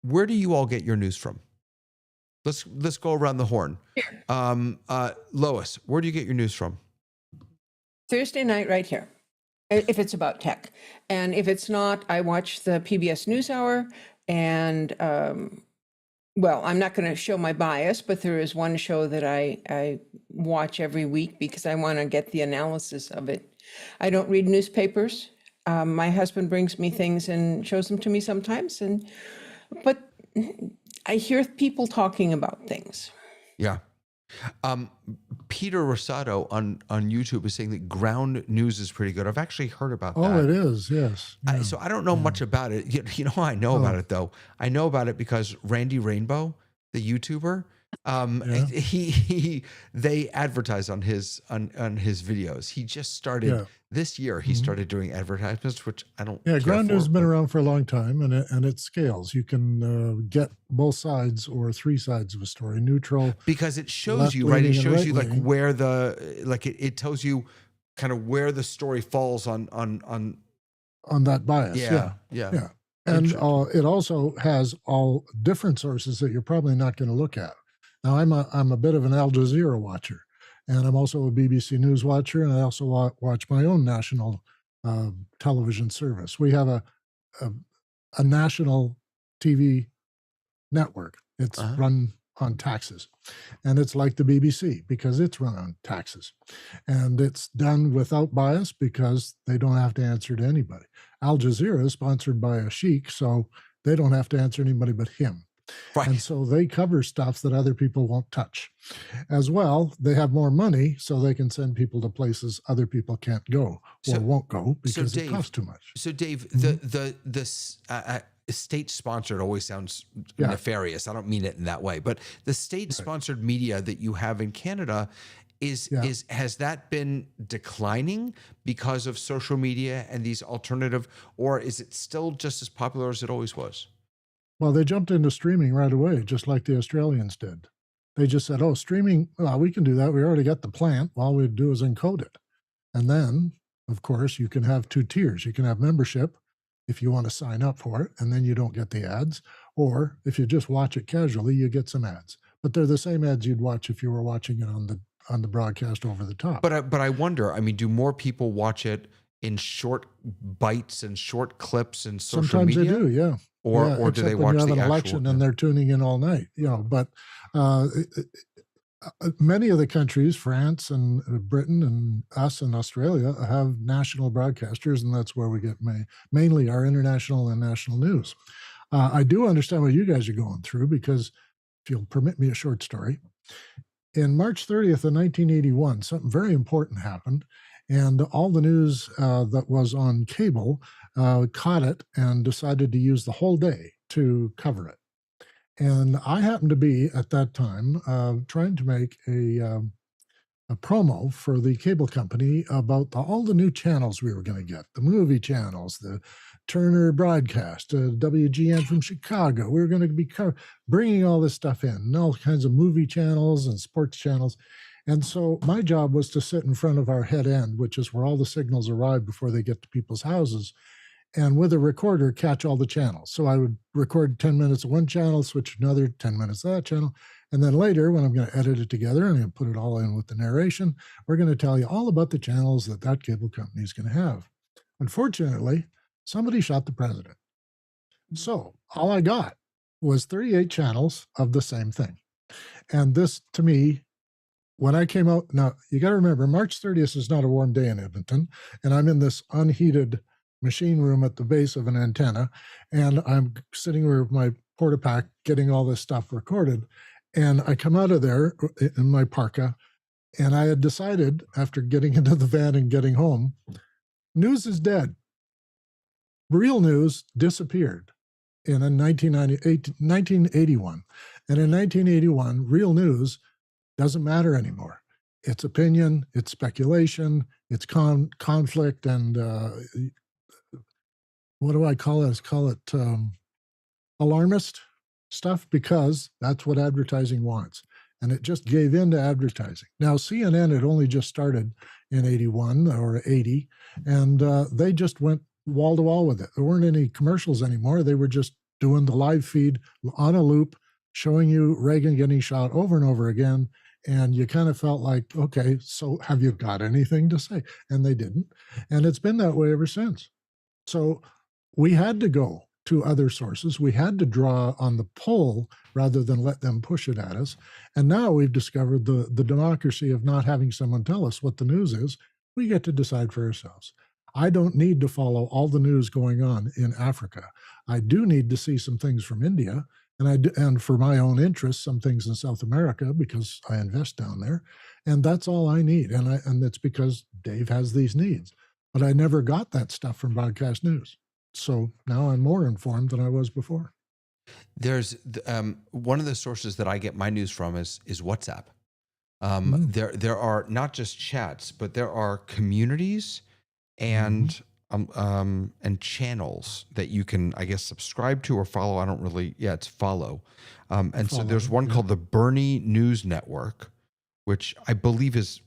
where do you all get your news from? Let's go around the horn. Lois, where do you get your news from? Thursday night, right here, if it's about tech. And if it's not, I watch the PBS NewsHour. And, well, I'm not going to show my bias, but there is one show that I watch every week because I want to get the analysis of it. I don't read newspapers. My husband brings me things and shows them to me sometimes. But I hear people talking about things. Yeah. Peter Rosado on YouTube is saying that ground news is pretty good. I've actually heard about that. Oh, it is. Yes. Yeah. So I don't know much about it. You know how I know about it though? I know about it because Randy Rainbow, the YouTuber, they advertise on his videos. He just started this year. He started doing advertisements, which I don't. Yeah, ground news has been around for a long time, and it scales. You can get both sides or three sides of a story, neutral, because it shows you, right? It shows you like right-leaning. where it tells you kind of where the story falls on that bias. Yeah. And it also has all different sources that you're probably not going to look at. Now, I'm a bit of an Al Jazeera watcher, and I'm also a BBC News watcher, and I also watch my own national television service. We have a national TV network. It's run on taxes, and it's like the BBC because it's run on taxes, and it's done without bias because they don't have to answer to anybody. Al Jazeera is sponsored by a sheikh, so they don't have to answer anybody but him. Right. And so they cover stuff that other people won't touch. As well, they have more money, so they can send people to places other people can't go or won't go because it costs too much. So, Dave, the state-sponsored always sounds nefarious. I don't mean it in that way, but the state-sponsored media that you have in Canada has that been declining because of social media and these alternative, or is it still just as popular as it always was? Well, they jumped into streaming right away, just like the Australians did. They just said, oh, streaming, well, we can do that. We already got the plant. All we do is encode it. And then, of course, you can have two tiers. You can have membership if you want to sign up for it, and then you don't get the ads. Or if you just watch it casually, you get some ads. But they're the same ads you'd watch if you were watching it on the broadcast over the top. But I wonder, I mean, do more people watch it in short bites and short clips and social media? Sometimes they do, yeah. Or do they watch when you have the an actual election and they're tuning in all night, but many of the countries, France and Britain and us and Australia, have national broadcasters, and that's where we get mainly our international and national news. I do understand what you guys are going through because, if you'll permit me a short story, in March 30th of 1981, something very important happened, and all the news that was on cable caught it and decided to use the whole day to cover it. And I happened to be at that time trying to make a promo for the cable company about all the new channels we were going to get, the movie channels, the Turner broadcast, WGN from Chicago. We were going to be bringing all this stuff in, and all kinds of movie channels and sports channels. And so my job was to sit in front of our head end, which is where all the signals arrive before they get to people's houses, and with a recorder, catch all the channels. So I would record 10 minutes of one channel, switch to another 10 minutes of that channel. And then later, when I'm going to edit it together and I'm going to put it all in with the narration, we're going to tell you all about the channels that cable company is going to have. Unfortunately, somebody shot the president. So all I got was 38 channels of the same thing. And this, to me, when I came out, now you got to remember, March 30th is not a warm day in Edmonton, and I'm in this unheated machine room at the base of an antenna, and I'm sitting with my porta-pack getting all this stuff recorded. And I come out of there in my parka, and I had decided after getting into the van and getting home, news is dead. Real news disappeared in 1981. And in 1981, real news doesn't matter anymore. It's opinion, it's speculation, it's conflict, and what do I call it? Call it alarmist stuff, because that's what advertising wants. And it just gave in to advertising. Now, CNN had only just started in 81 or 80, and they just went wall to wall with it. There weren't any commercials anymore. They were just doing the live feed on a loop, showing you Reagan getting shot over and over again. And you kind of felt like, okay, so have you got anything to say? And they didn't. And it's been that way ever since. So we had to go to other sources. We had to draw on the pull rather than let them push it at us. And now we've discovered the democracy of not having someone tell us what the news is. We get to decide for ourselves. I don't need to follow all the news going on in Africa. I do need to see some things from India, and for my own interests, some things in South America, because I invest down there. And that's all I need. And it's because Dave has these needs. But I never got that stuff from broadcast news. So now I'm more informed than I was before. There's one of the sources that I get my news from is WhatsApp. There are not just chats, but there are communities and channels that you can, I guess, subscribe to or follow. I don't really, it's follow. And so there's one called the Bernie News Network, which I believe is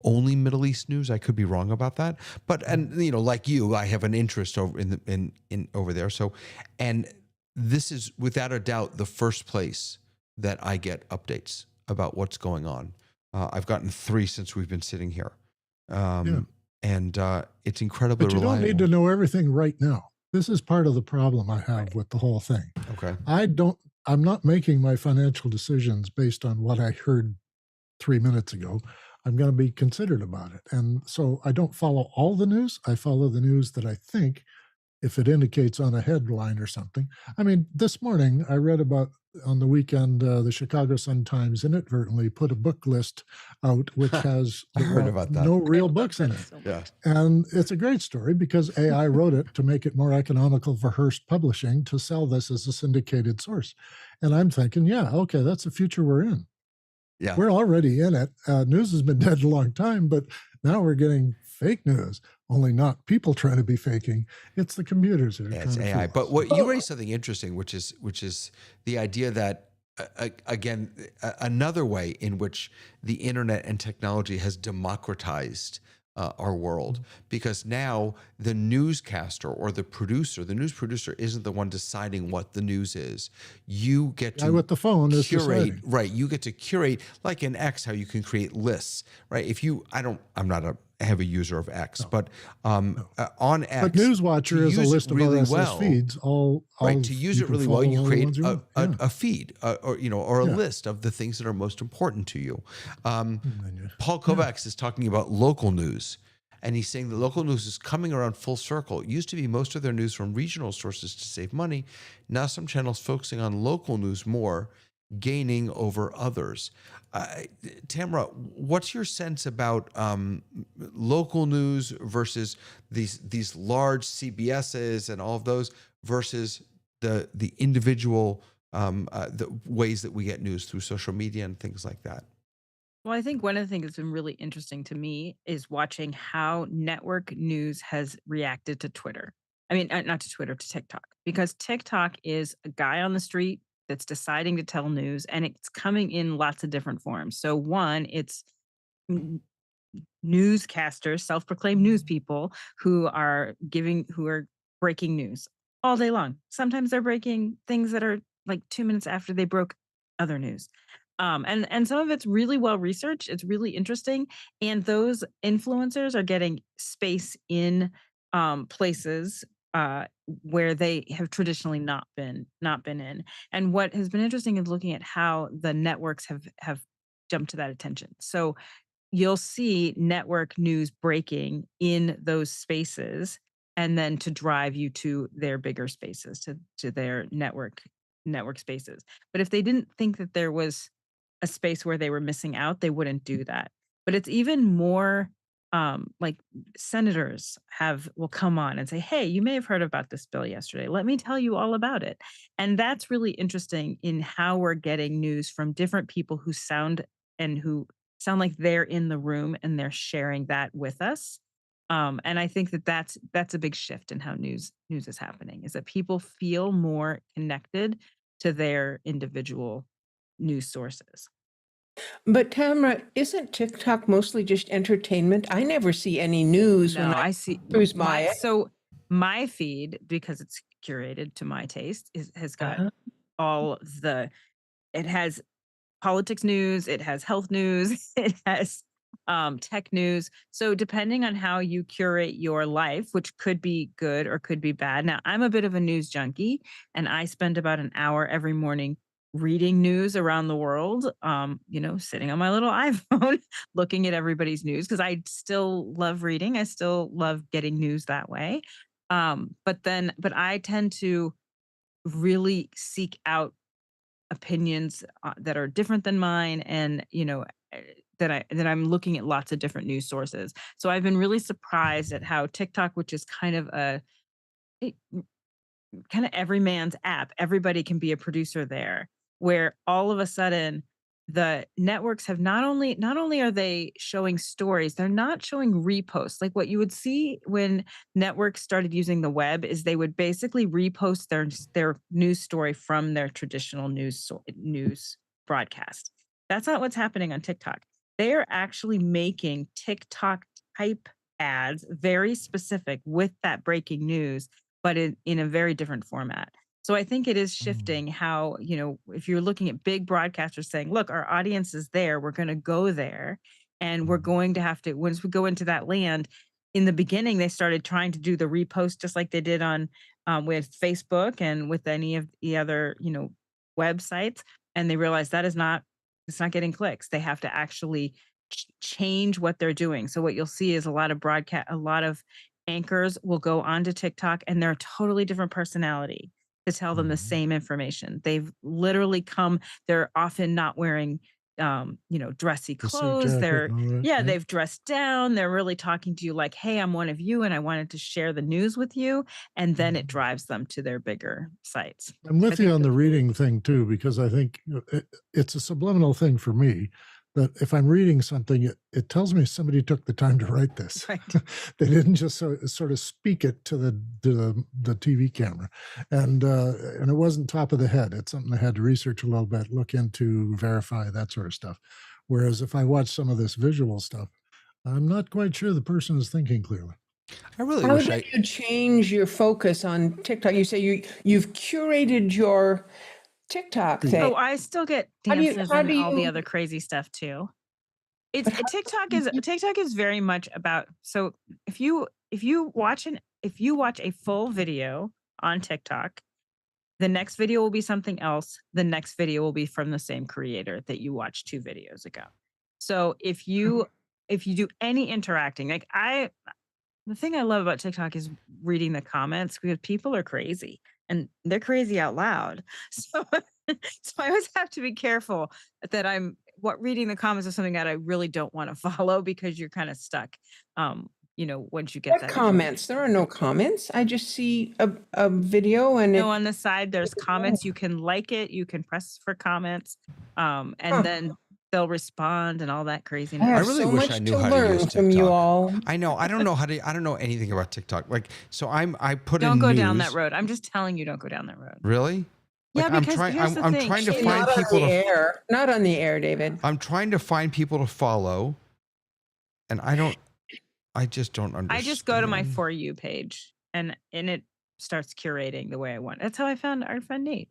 only Middle East news. I could be wrong about that, but like you, I have an interest over in over there. So, and this is without a doubt the first place that I get updates about what's going on. I've gotten 3 since we've been sitting here, and it's incredibly reliable. But you don't need to know everything right now. This is part of the problem I have with the whole thing. Okay, I'm not making my financial decisions based on what I heard 3 minutes ago. I'm going to be considered about it. And so I don't follow all the news. I follow the news that I think, if it indicates on a headline or something. I mean, this morning I read about, on the weekend, the Chicago Sun-Times inadvertently put a book list out which has I heard about that. no real books in it. Yeah. And it's a great story because AI wrote it to make it more economical for Hearst Publishing to sell this as a syndicated source. And I'm thinking, yeah, okay, that's the future we're in. Yeah. We're already in it. News has been dead a long time, but now we're getting fake news, only not people trying to be faking. It's the computers that are trying it's to AI. fool us. But you raised something interesting, which is the idea that, again, another way in which the internet and technology has democratized our world, because now the newscaster or the news producer isn't the one deciding what the news is. You get to with the phone is curate, deciding. right? You get to curate, like in X, how you can create lists, right? I'm not a heavy user of X, but on X, but Newswatcher is a list of really RSS feeds. Right, to use it really well, you create a feed or a Yeah. list of the things that are most important to you. Paul Kovacs is talking about local news, and he's saying the local news is coming around full circle. It used to be most of their news from regional sources to save money. Now some channels focusing on local news more, gaining over others. Tamara, what's your sense about local news versus these large CBSs and all of those versus the individual the ways that we get news through social media and things like that? Well, I think one of the things that's been really interesting to me is watching how network news has reacted to Twitter. I mean, not to Twitter, to TikTok, because TikTok is a guy on the street that's deciding to tell news, and it's coming in lots of different forms. So one, it's n- newscasters, self-proclaimed news people who are breaking news all day long. Sometimes they're breaking things that are like 2 minutes after they broke other news. And some of it's really well researched. It's really interesting. And those influencers are getting space in places where they have traditionally not been in. And what has been interesting is looking at how the networks have jumped to that attention. So you'll see network news breaking in those spaces, and then to drive you to their bigger spaces, to their network spaces. But if they didn't think that there was a space where they were missing out, they wouldn't do that. But it's even more, like, senators will come on and say, "Hey, you may have heard about this bill yesterday. Let me tell you all about it." And that's really interesting in how we're getting news from different people who sound like they're in the room and they're sharing that with us. And I think that that's a big shift in how news is happening, is that people feel more connected to their individual news sources. But Tamara, isn't TikTok mostly just entertainment? I never see any news when No, I I see cruise by it. so my feed, because it's curated to my taste, has got all it has politics news, it has health news, it has tech news. So depending on how you curate your life, which could be good or could be bad. Now, I'm a bit of a news junkie, and I spend about an hour every morning reading news around the world, sitting on my little iPhone looking at everybody's news, because I still love reading. I still love getting news that way. But I tend to really seek out opinions that are different than mine, and that I'm looking at lots of different news sources. So I've been really surprised at how TikTok, which is kind of every man's app, everybody can be a producer there, where all of a sudden the networks have not only are they showing stories, they're not showing reposts. Like, what you would see when networks started using the web is they would basically repost their news story from their traditional news broadcast. That's not what's happening on TikTok. They are actually making TikTok type ads, very specific, with that breaking news, but in a very different format. So I think it is shifting how, if you're looking at big broadcasters saying, look, our audience is there, we're going to go there, and we're going to have to, once we go into that land. In the beginning, they started trying to do the repost just like they did on with Facebook and with any of the other, websites. And they realized it's not getting clicks. They have to actually change what they're doing. So what you'll see is a lot of anchors will go onto TikTok, and they're a totally different personality to tell them the same information. They've literally they're often not wearing dressy The suit clothes. jacket and all that. Yeah. They've dressed down. They're really talking to you like, "Hey, I'm one of you and I wanted to share the news with you." And then it drives them to their bigger sites. I'm with you on the reading thing too, because I think it's a subliminal thing for me that if I'm reading something, it tells me somebody took the time to write this. Right. They didn't just sort of speak it to the TV camera, and it wasn't top of the head. It's something I had to research a little bit, look into, verify, that sort of stuff. Whereas if I watch some of this visual stuff, I'm not quite sure the person is thinking clearly. I really wish you change your focus on TikTok. You say you've curated your TikTok thing. Oh, I still get dances and all the other crazy stuff too. TikTok is very much about, so if you watch a full video on TikTok, the next video will be something else. The next video will be from the same creator that you watched 2 videos ago. So if you do any interacting, the thing I love about TikTok is reading the comments, because people are crazy and they're crazy out loud. So I always have to be careful that reading the comments is something that I really don't want to follow, because you're kind of stuck. Once you get that comments, there are no comments. I just see a video and on the side there's comments. You can like it, you can press for comments, and then they'll respond and all that craziness. I really wish I knew how to use TikTok. From you all. I know. I don't know anything about TikTok. I put in Don't go news. Down that road. I'm just telling you, don't go down that road. Really? Yeah, because I'm trying to find people not on the air, David. I'm trying to find people to follow, and I just don't understand. I just go to my For You page, and it starts curating the way I want. That's how I found our friend Nate.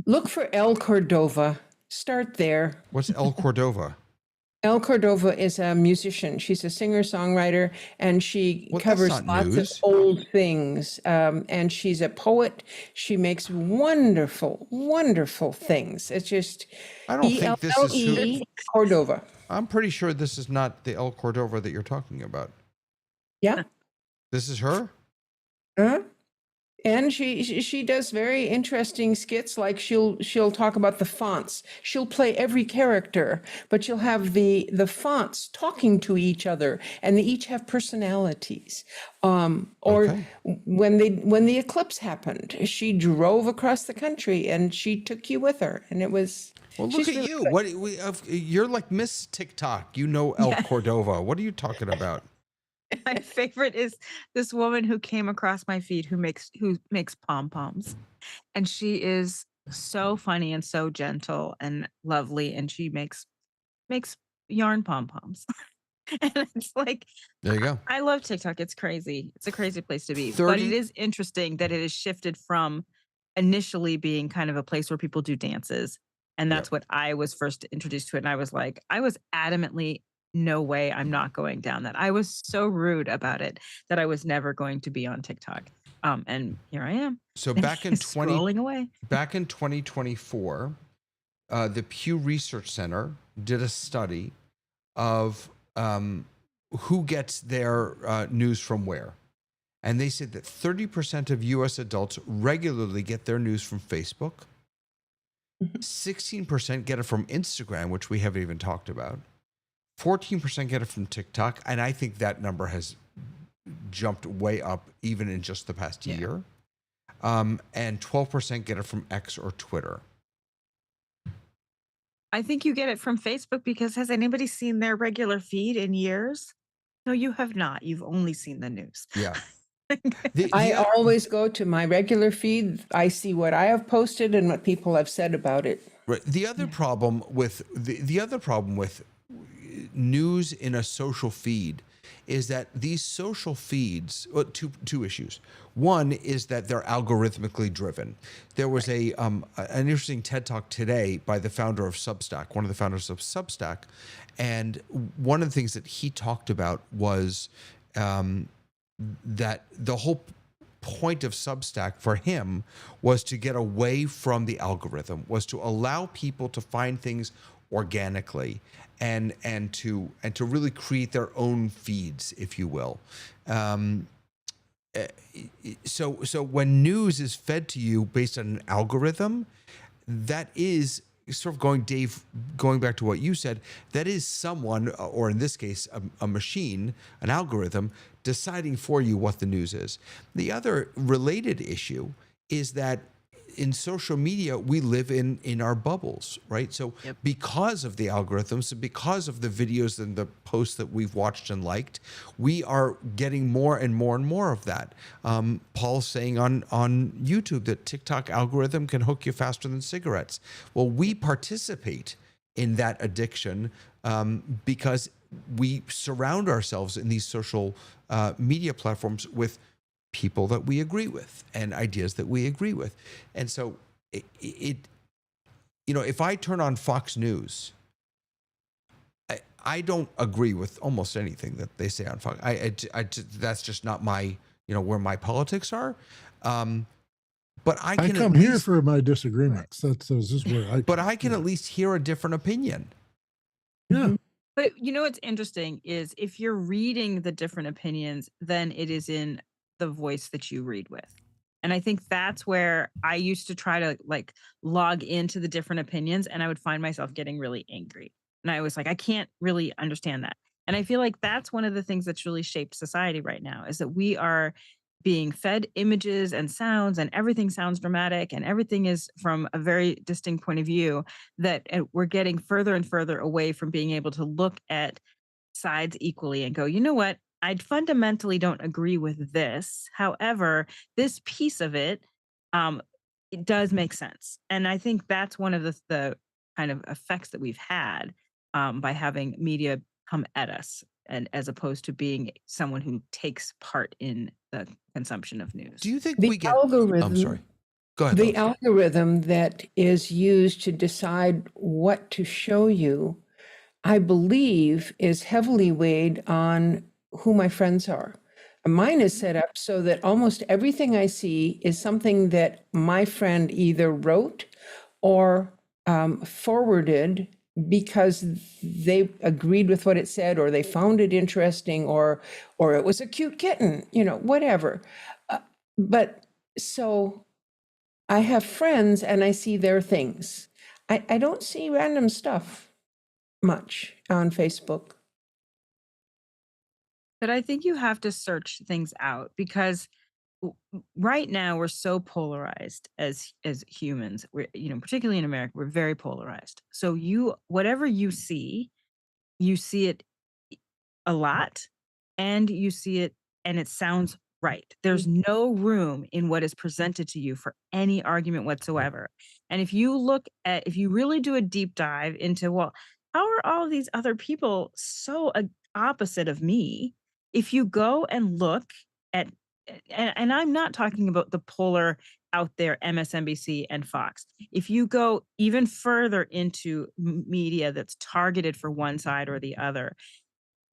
Look for El Cordova. Start there. What's El Cordova? El Cordova is a musician. She's a singer-songwriter, and she covers lots of old things. And she's a poet. She makes wonderful, wonderful things. It's just I don't think this is E-L-L-E Cordova. I'm pretty sure this is not the El Cordova that you're talking about. Yeah. This is her? Uh-huh. And she does very interesting skits. Like she'll talk about the fonts. She'll play every character, but she'll have the fonts talking to each other, and they each have personalities. Or when the eclipse happened, she drove across the country and she took you with her, and it was. Well, look at you! You're like Miss TikTok. You know El Cordova. What are you talking about? My favorite is this woman who came across my feed who makes pom-poms, and she is so funny and so gentle and lovely, and she makes yarn pom-poms. And it's like, there you go. I love TikTok. It's crazy. It's a crazy place to be. But it is interesting that it has shifted from initially being kind of a place where people do dances, and that's what I was first introduced to it. And I was adamantly, no way, I'm not going down that. I was so rude about it that I was never going to be on TikTok. And here I am. So back in scrolling away. Back in 2024, the Pew Research Center did a study of who gets their news from where. And they said that 30% of US adults regularly get their news from Facebook. 16% get it from Instagram, which we haven't even talked about. 14% get it from TikTok, and I think that number has jumped way up even in just the past year. And 12% get it from X or Twitter. I think you get it from Facebook because has anybody seen their regular feed in years? No, you have not. You've only seen the news. Yeah. I always go to my regular feed. I see what I have posted and what people have said about it. Right. The other problem with the other problem with news in a social feed is that these social feeds, two issues. One is that they're algorithmically driven. There was an interesting TED Talk today by the founder of Substack, one of the founders of Substack, and one of the things that he talked about was that the whole point of Substack for him was to get away from the algorithm, was to allow people to find things organically and to really create their own feeds, if you will. So when news is fed to you based on an algorithm, that is sort of going back to what you said, that is someone, or in this case, a machine, an algorithm, deciding for you what the news is. The other related issue is that in social media, we live in our bubbles, right? So because of the algorithms, because of the videos and the posts that we've watched and liked, we are getting more and more and more of that. Paul's saying on YouTube that TikTok algorithm can hook you faster than cigarettes. Well, we participate in that addiction because we surround ourselves in these social media platforms with people that we agree with and ideas that we agree with. And so if I turn on Fox News, I don't agree with almost anything that they say on Fox. That's just not my, where my politics are. But I come here for my disagreements. This is where I can at least hear a different opinion. Yeah. But what's interesting is if you're reading the different opinions, then it is in the voice that you read with. And I think that's where I used to try to log into the different opinions, and I would find myself getting really angry. And I was like, I can't really understand that. And I feel like that's one of the things that's really shaped society right now, is that we are being fed images and sounds, and everything sounds dramatic, and everything is from a very distinct point of view, that we're getting further and further away from being able to look at sides equally and go, you know what? I fundamentally don't agree with this. However, this piece of it, it does make sense. And I think that's one of the kind of effects that we've had by having media come at us, and as opposed to being someone who takes part in the consumption of news. Do you think The we get... algorithm, I'm sorry. Go ahead. The algorithm that is used to decide what to show you I believe, is heavily weighed on who my friends are. Mine is set up so that almost everything I see is something that my friend either wrote or forwarded because they agreed with what it said, or they found it interesting, or it was a cute kitten, whatever. But so I have friends and I see their things. I don't see random stuff much on Facebook. But I think you have to search things out because right now we're so polarized as humans. We're, particularly in America, we're very polarized. So whatever you see it a lot, and you see it and it sounds right. There's no room in what is presented to you for any argument whatsoever. And if you really do a deep dive into, well, how are all these other people so opposite of me? If you go and look at, and I'm not talking about the polar out there, MSNBC and Fox. If you go even further into media that's targeted for one side or the other,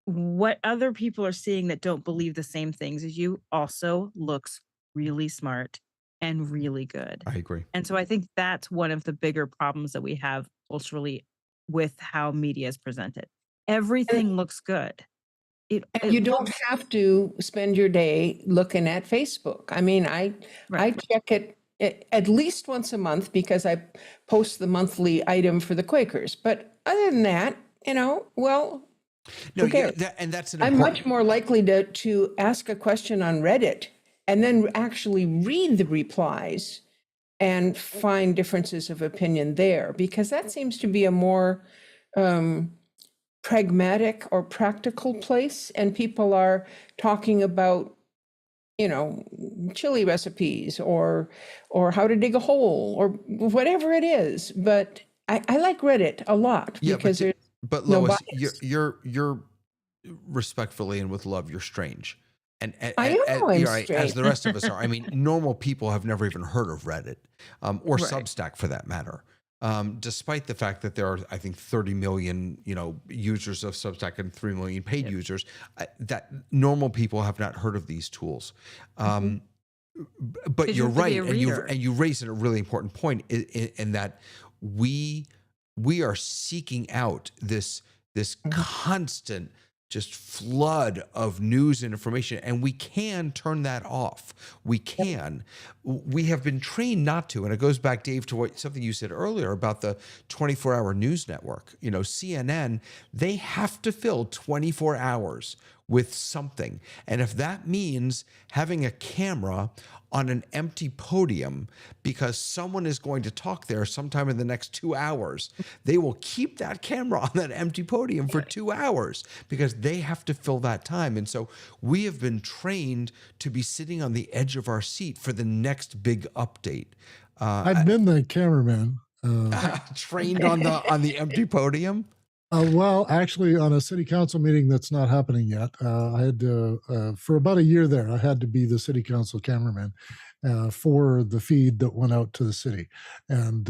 what other people are seeing that don't believe the same things as you also looks really smart and really good. I agree. And so I think that's one of the bigger problems that we have culturally with how media is presented. Everything looks good. You don't have to spend your day looking at Facebook. I mean, I check it at least once a month because I post the monthly item for the Quakers. But other than that, well, no, who cares? and that's I'm much more likely to ask a question on Reddit and then actually read the replies and find differences of opinion there, because that seems to be a more pragmatic or practical place, and people are talking about chili recipes or how to dig a hole or whatever it is. But I like Reddit a lot because but no Lois, bias. you're respectfully and with love, you're strange. And I know I'm strange. as the rest of us are. I mean, normal people have never even heard of Reddit or Right. Substack for that matter. Despite the fact that there are, I think, 30 million, users of Substack and 3 million paid users, that normal people have not heard of these tools. But 'Cause you're you have to right, be a reader. and you raised a really important point in that we are seeking out this constant just flood of news and information, and we can turn that off. We have been trained not to, and it goes back, Dave, to something you said earlier about the 24-hour news network. CNN, they have to fill 24 hours with something, and if that means having a camera on an empty podium because someone is going to talk there sometime in the next 2 hours, they will keep that camera on that empty podium for 2 hours because they have to fill that time. And so we have been trained to be sitting on the edge of our seat for the next big update. I've been the cameraman. Trained on the empty podium. Well, actually, on a city council meeting that's not happening yet, I had to, for about a year there, I had to be the city council cameraman for the feed that went out to the city. And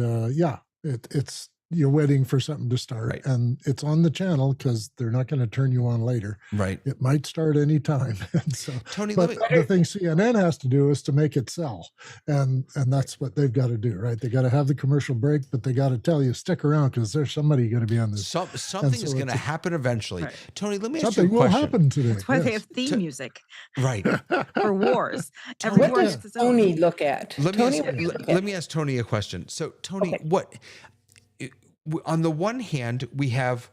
it's you're waiting for something to start, Right. and it's on the channel because they're not going to turn you on later. Right. It might start any time. And so, Tony, but the thing CNN has to do is to make it sell, and that's what they've got to do, right? They got to have the commercial break, but they got to tell you stick around because there's somebody going to be on this. Something is going to happen eventually. Right. Tony, let me ask you a Something will question. happen today. That's why they yes. have theme music Right. for wars. Tony, Every What war does gets its own. Tony look at? Let Tony, me ask Tony a question. So, Tony, Okay. what on the one hand we have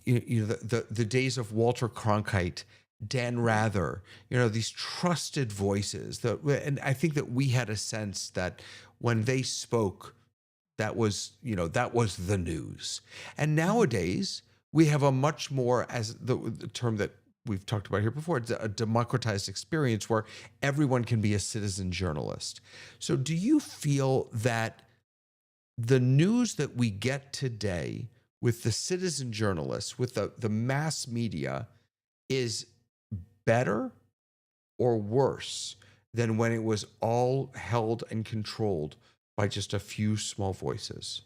the days of Walter Cronkite, Dan Rather, these trusted voices and I think that we had a sense that when they spoke, that was the news. And nowadays we have a much more, as the term that we've talked about here before, it's a democratized experience where everyone can be a citizen journalist. So do you feel that the news that we get today with the citizen journalists, with the mass media, is better or worse than when it was all held and controlled by just a few small voices?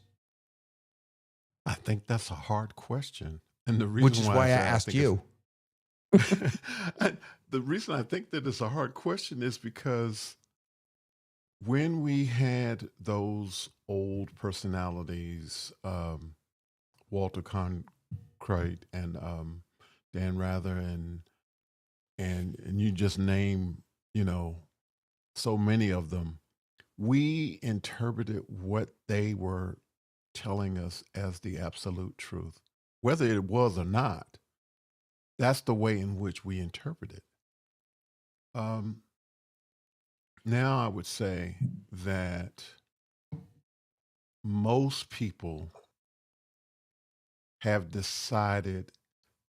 I think that's a hard question. And the which reason is why I why I say asked you. the reason I think that it's a hard question is because when we had those old personalities, Walter Cronkite and Dan Rather, and you just name, so many of them, we interpreted what they were telling us as the absolute truth, whether it was or not. That's the way in which we interpret it. Um, Now I would say that most people have decided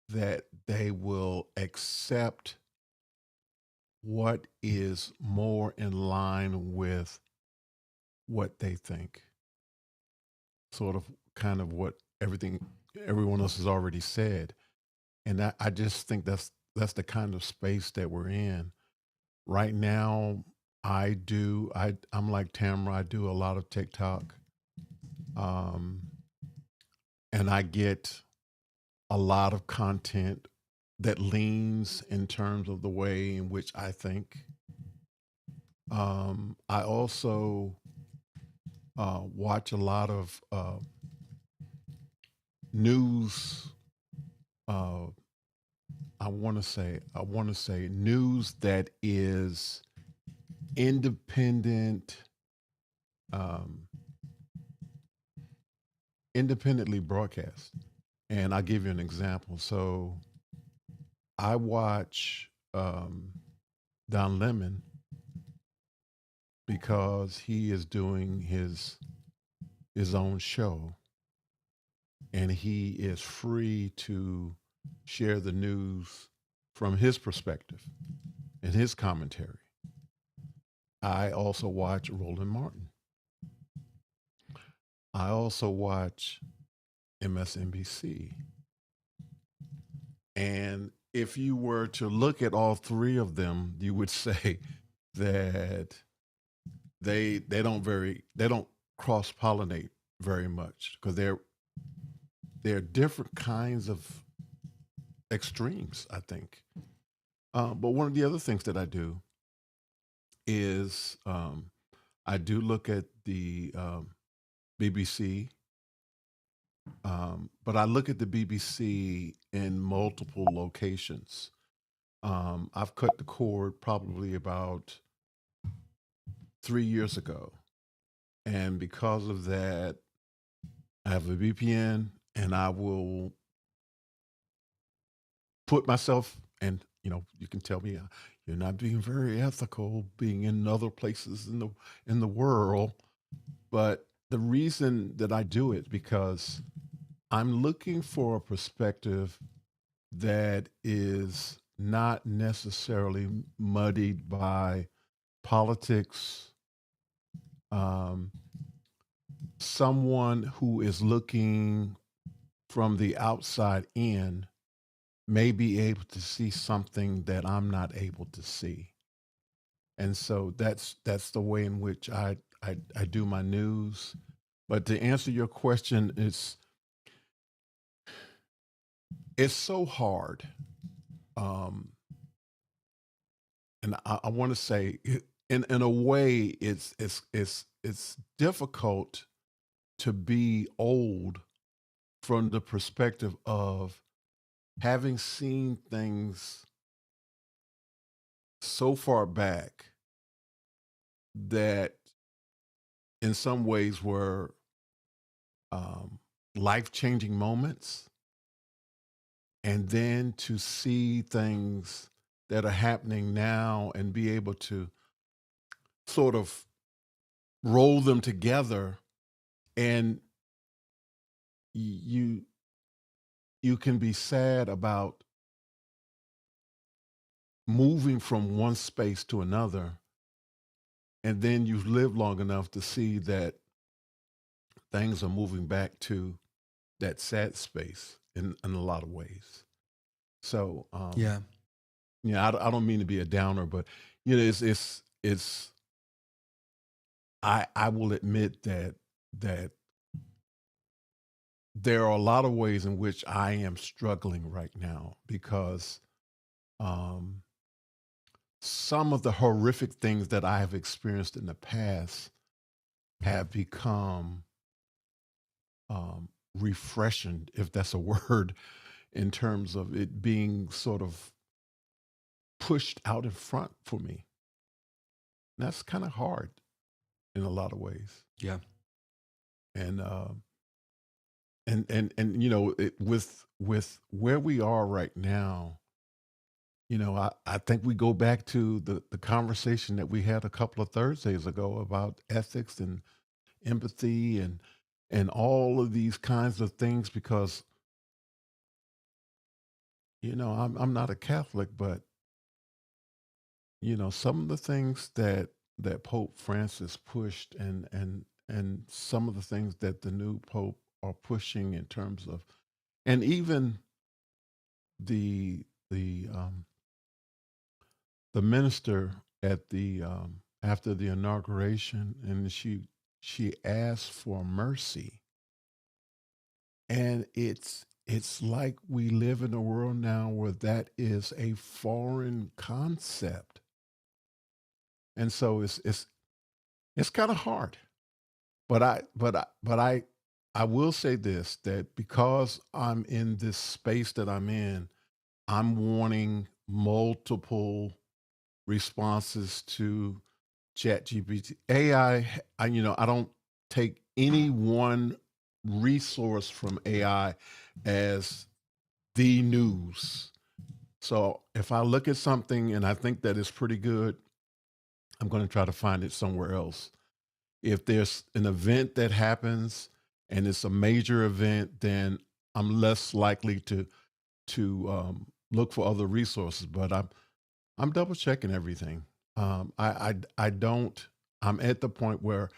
that they will accept what is more in line with what they think, sort of kind of what everyone else has already said. And I just think that's the kind of space that we're in right now. I'm like Tamara. I do a lot of TikTok, um, and I get a lot of content that leans in terms of the way in which I think. I also watch a lot of news. Uh, I want to say news that is independent, um, independently broadcast. And I'll give you an example. So I watch Don Lemon because he is doing his own show, and he is free to share the news from his perspective and his commentary. I also watch Roland Martin. I also watch MSNBC. And if you were to look at all three of them, you would say that they don't cross pollinate very much because they're different kinds of extremes, I think. But one of the other things that I do is I do look at the BBC, but I look at the BBC in multiple locations. I've cut the cord probably about 3 years ago. And because of that, I have a VPN, and I will put myself, and you can tell me you're not being very ethical being in other places in the world, but the reason that I do it because I'm looking for a perspective that is not necessarily muddied by politics. Someone who is looking from the outside in may be able to see something that I'm not able to see. And so that's the way in which I do my news. But to answer your question, it's so hard. And I want to say in a way it's difficult to be old from the perspective of having seen things so far back that in some ways were life-changing moments, and then to see things that are happening now and be able to sort of roll them together, and you can be sad about moving from one space to another, and then you've lived long enough to see that things are moving back to that sad space in a lot of ways. So Yeah. I don't mean to be a downer, but it's I will admit that there are a lot of ways in which I am struggling right now because um, some of the horrific things that I have experienced in the past have become refreshing, if that's a word, in terms of it being sort of pushed out in front for me. And that's kind of hard in a lot of ways. Yeah. And you know, with where we are right now, you know, I think we go back to the conversation that we had a couple of Thursdays ago about ethics and empathy and all of these kinds of things because you know I'm not a Catholic, but you know some of the things that Pope Francis pushed and some of the things that the new Pope are pushing in terms of and even the the minister at the after the inauguration and she asked for mercy and it's like we live in a world now where that is a foreign concept and so it's kind of hard but I will say this that because I'm in this space that I'm in I'm wanting multiple responses to ChatGPT. AI, you know, I don't take any one resource from AI as the news. So if I look at something and I think that is pretty good, I'm going to try to find it somewhere else. If there's an event that happens and it's a major event, then I'm less likely to look for other resources. But I'm double checking everything. I don't. I'm at the point where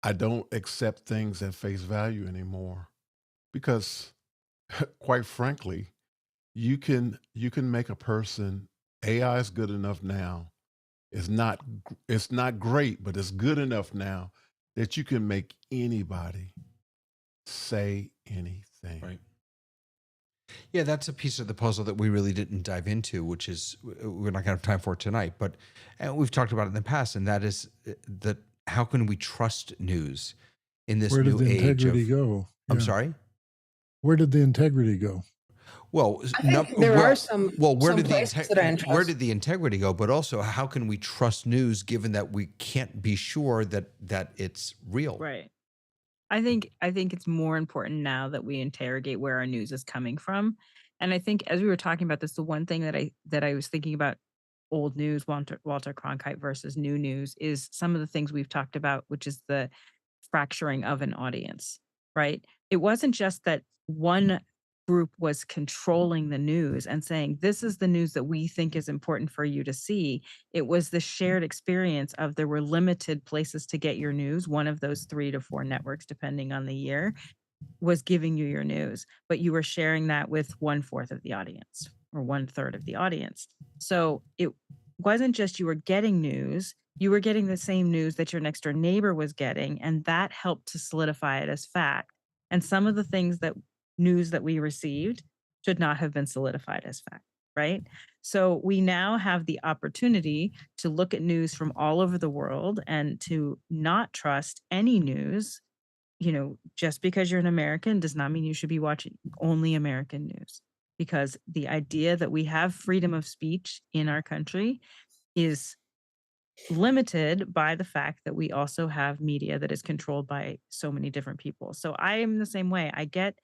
I don't accept things at face value anymore because, quite frankly, you can make a person. AI is good enough now. It's not great, but it's good enough now that you can make anybody say anything. Right. Yeah, that's a piece of the puzzle that we really didn't dive into, which is we're not going to have time for tonight. But we've talked about it in the past, and that is that how can we trust news in this Where did new the age integrity of? go? I'm Yeah. sorry. Where did the integrity go? Well, I think there are some where did the places that I where entrust. did the integrity go? But also, how can we trust news given that we can't be sure that it's real? Right. I think it's more important now that we interrogate where our news is coming from. And I think as we were talking about this, the one thing that I was thinking about old news, Walter Cronkite versus new news, is some of the things we've talked about, which is the fracturing of an audience, right? It wasn't just that one group was controlling the news and saying, this is the news that we think is important for you to see. It was the shared experience of there were limited places to get your news, one of those 3 to 4 networks, depending on the year, was giving you your news, but you were sharing that with 1/4 of the audience or 1/3 of the audience. So it wasn't just you were getting news, you were getting the same news that your next door neighbor was getting, and that helped to solidify it as fact. And some of the things that news that we received should not have been solidified as fact, right? So we now have the opportunity to look at news from all over the world and to not trust any news. Just because you're an American does not mean you should be watching only American news, because the idea that we have freedom of speech in our country is limited by the fact that we also have media that is controlled by so many different people. So I am the same way. I get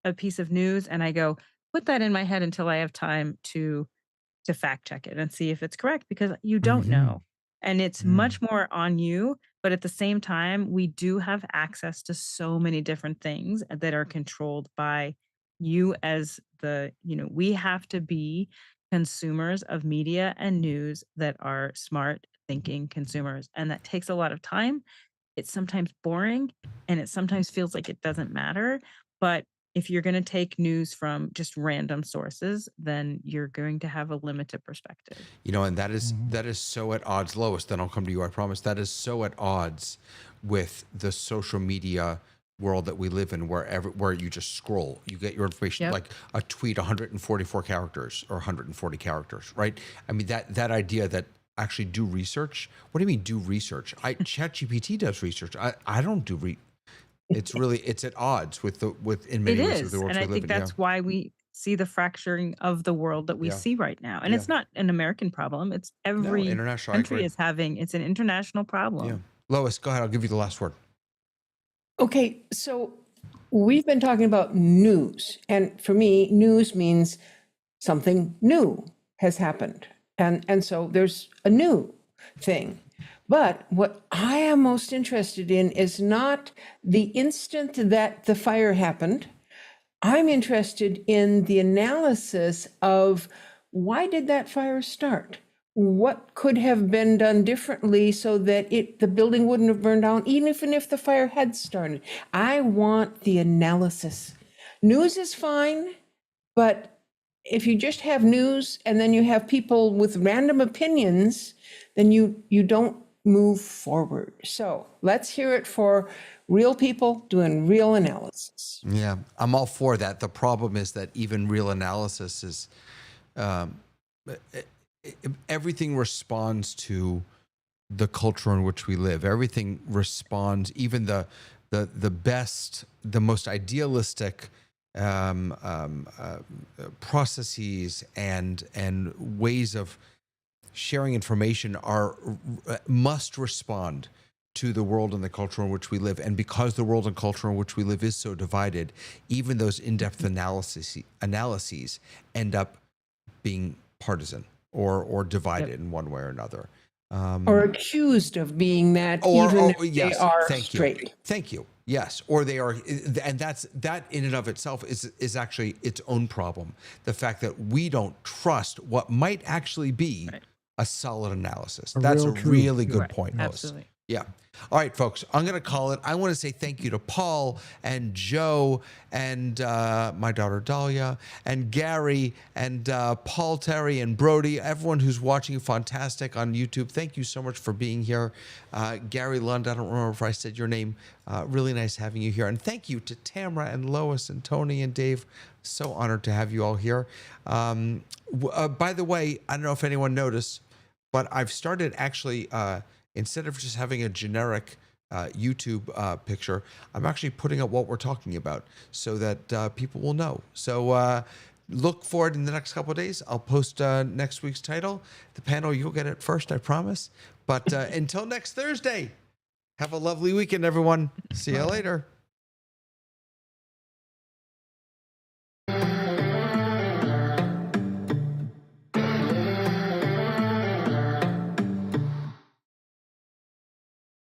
a piece of news and I go, put that in my head until I have time to fact check it and see if it's correct, because you don't Mhm. know. And it's Mm. much more on you. But at the same time, we do have access to so many different things that are controlled by you as we have to be consumers of media and news that are smart thinking consumers. And that takes a lot of time. It's sometimes boring and it sometimes feels like it doesn't matter. But if you're going to take news from just random sources, then you're going to have a limited perspective. And that is so at odds, Lois. Then I'll come to you. I promise. That is so at odds with the social media world that we live in, where you just scroll, you get your information, like a tweet, 144 characters or 140 characters, right? I mean, that idea that actually do research. What do you mean do research? ChatGPT does research. I don't do it's at odds with in many ways with the world we live in. And I think that's why we see the fracturing of the world that we see right now. And it's not an American problem. It's every international country is having. It's an international problem. Yeah. Lois, go ahead. I'll give you the last word. Okay, so we've been talking about news. And for me, news means something new has happened. And so there's a new thing. But what I am most interested in is not the instant that the fire happened. I'm interested in the analysis of why did that fire start? What could have been done differently so that the building wouldn't have burned down, even if the fire had started? I want the analysis. News is fine, but if you just have news and then you have people with random opinions, then you don't move forward. So let's hear it for real people doing real analysis. Yeah, I'm all for that. The problem is that even real analysis is everything responds to the culture in which we live. Everything responds, even the best, the most idealistic processes and ways of sharing information must respond to the world and the culture in which we live. And because the world and culture in which we live is so divided, even those in-depth analyses end up being partisan or divided in one way or another. Or accused of being that, even if they are straight. Thank you. Yes, or they are, and that in and of itself is actually its own problem. The fact that we don't trust what might actually be a solid analysis. That's a really good point, Lois. Absolutely. Yeah. All right, folks, I'm going to call it. I want to say thank you to Paul and Joe and my daughter Dahlia and Gary and Paul, Terry and Brody, everyone who's watching fantastic on YouTube. Thank you so much for being here. Gary Lund, I don't remember if I said your name. Really nice having you here. And thank you to Tamara and Lois and Tony and Dave. So honored to have you all here. By the way, I don't know if anyone noticed, but I've started actually... instead of just having a generic YouTube picture, I'm actually putting up what we're talking about so that people will know. So look forward in the next couple of days. I'll post next week's title. The panel, you'll get it first, I promise. But until next Thursday, have a lovely weekend, everyone. See you later.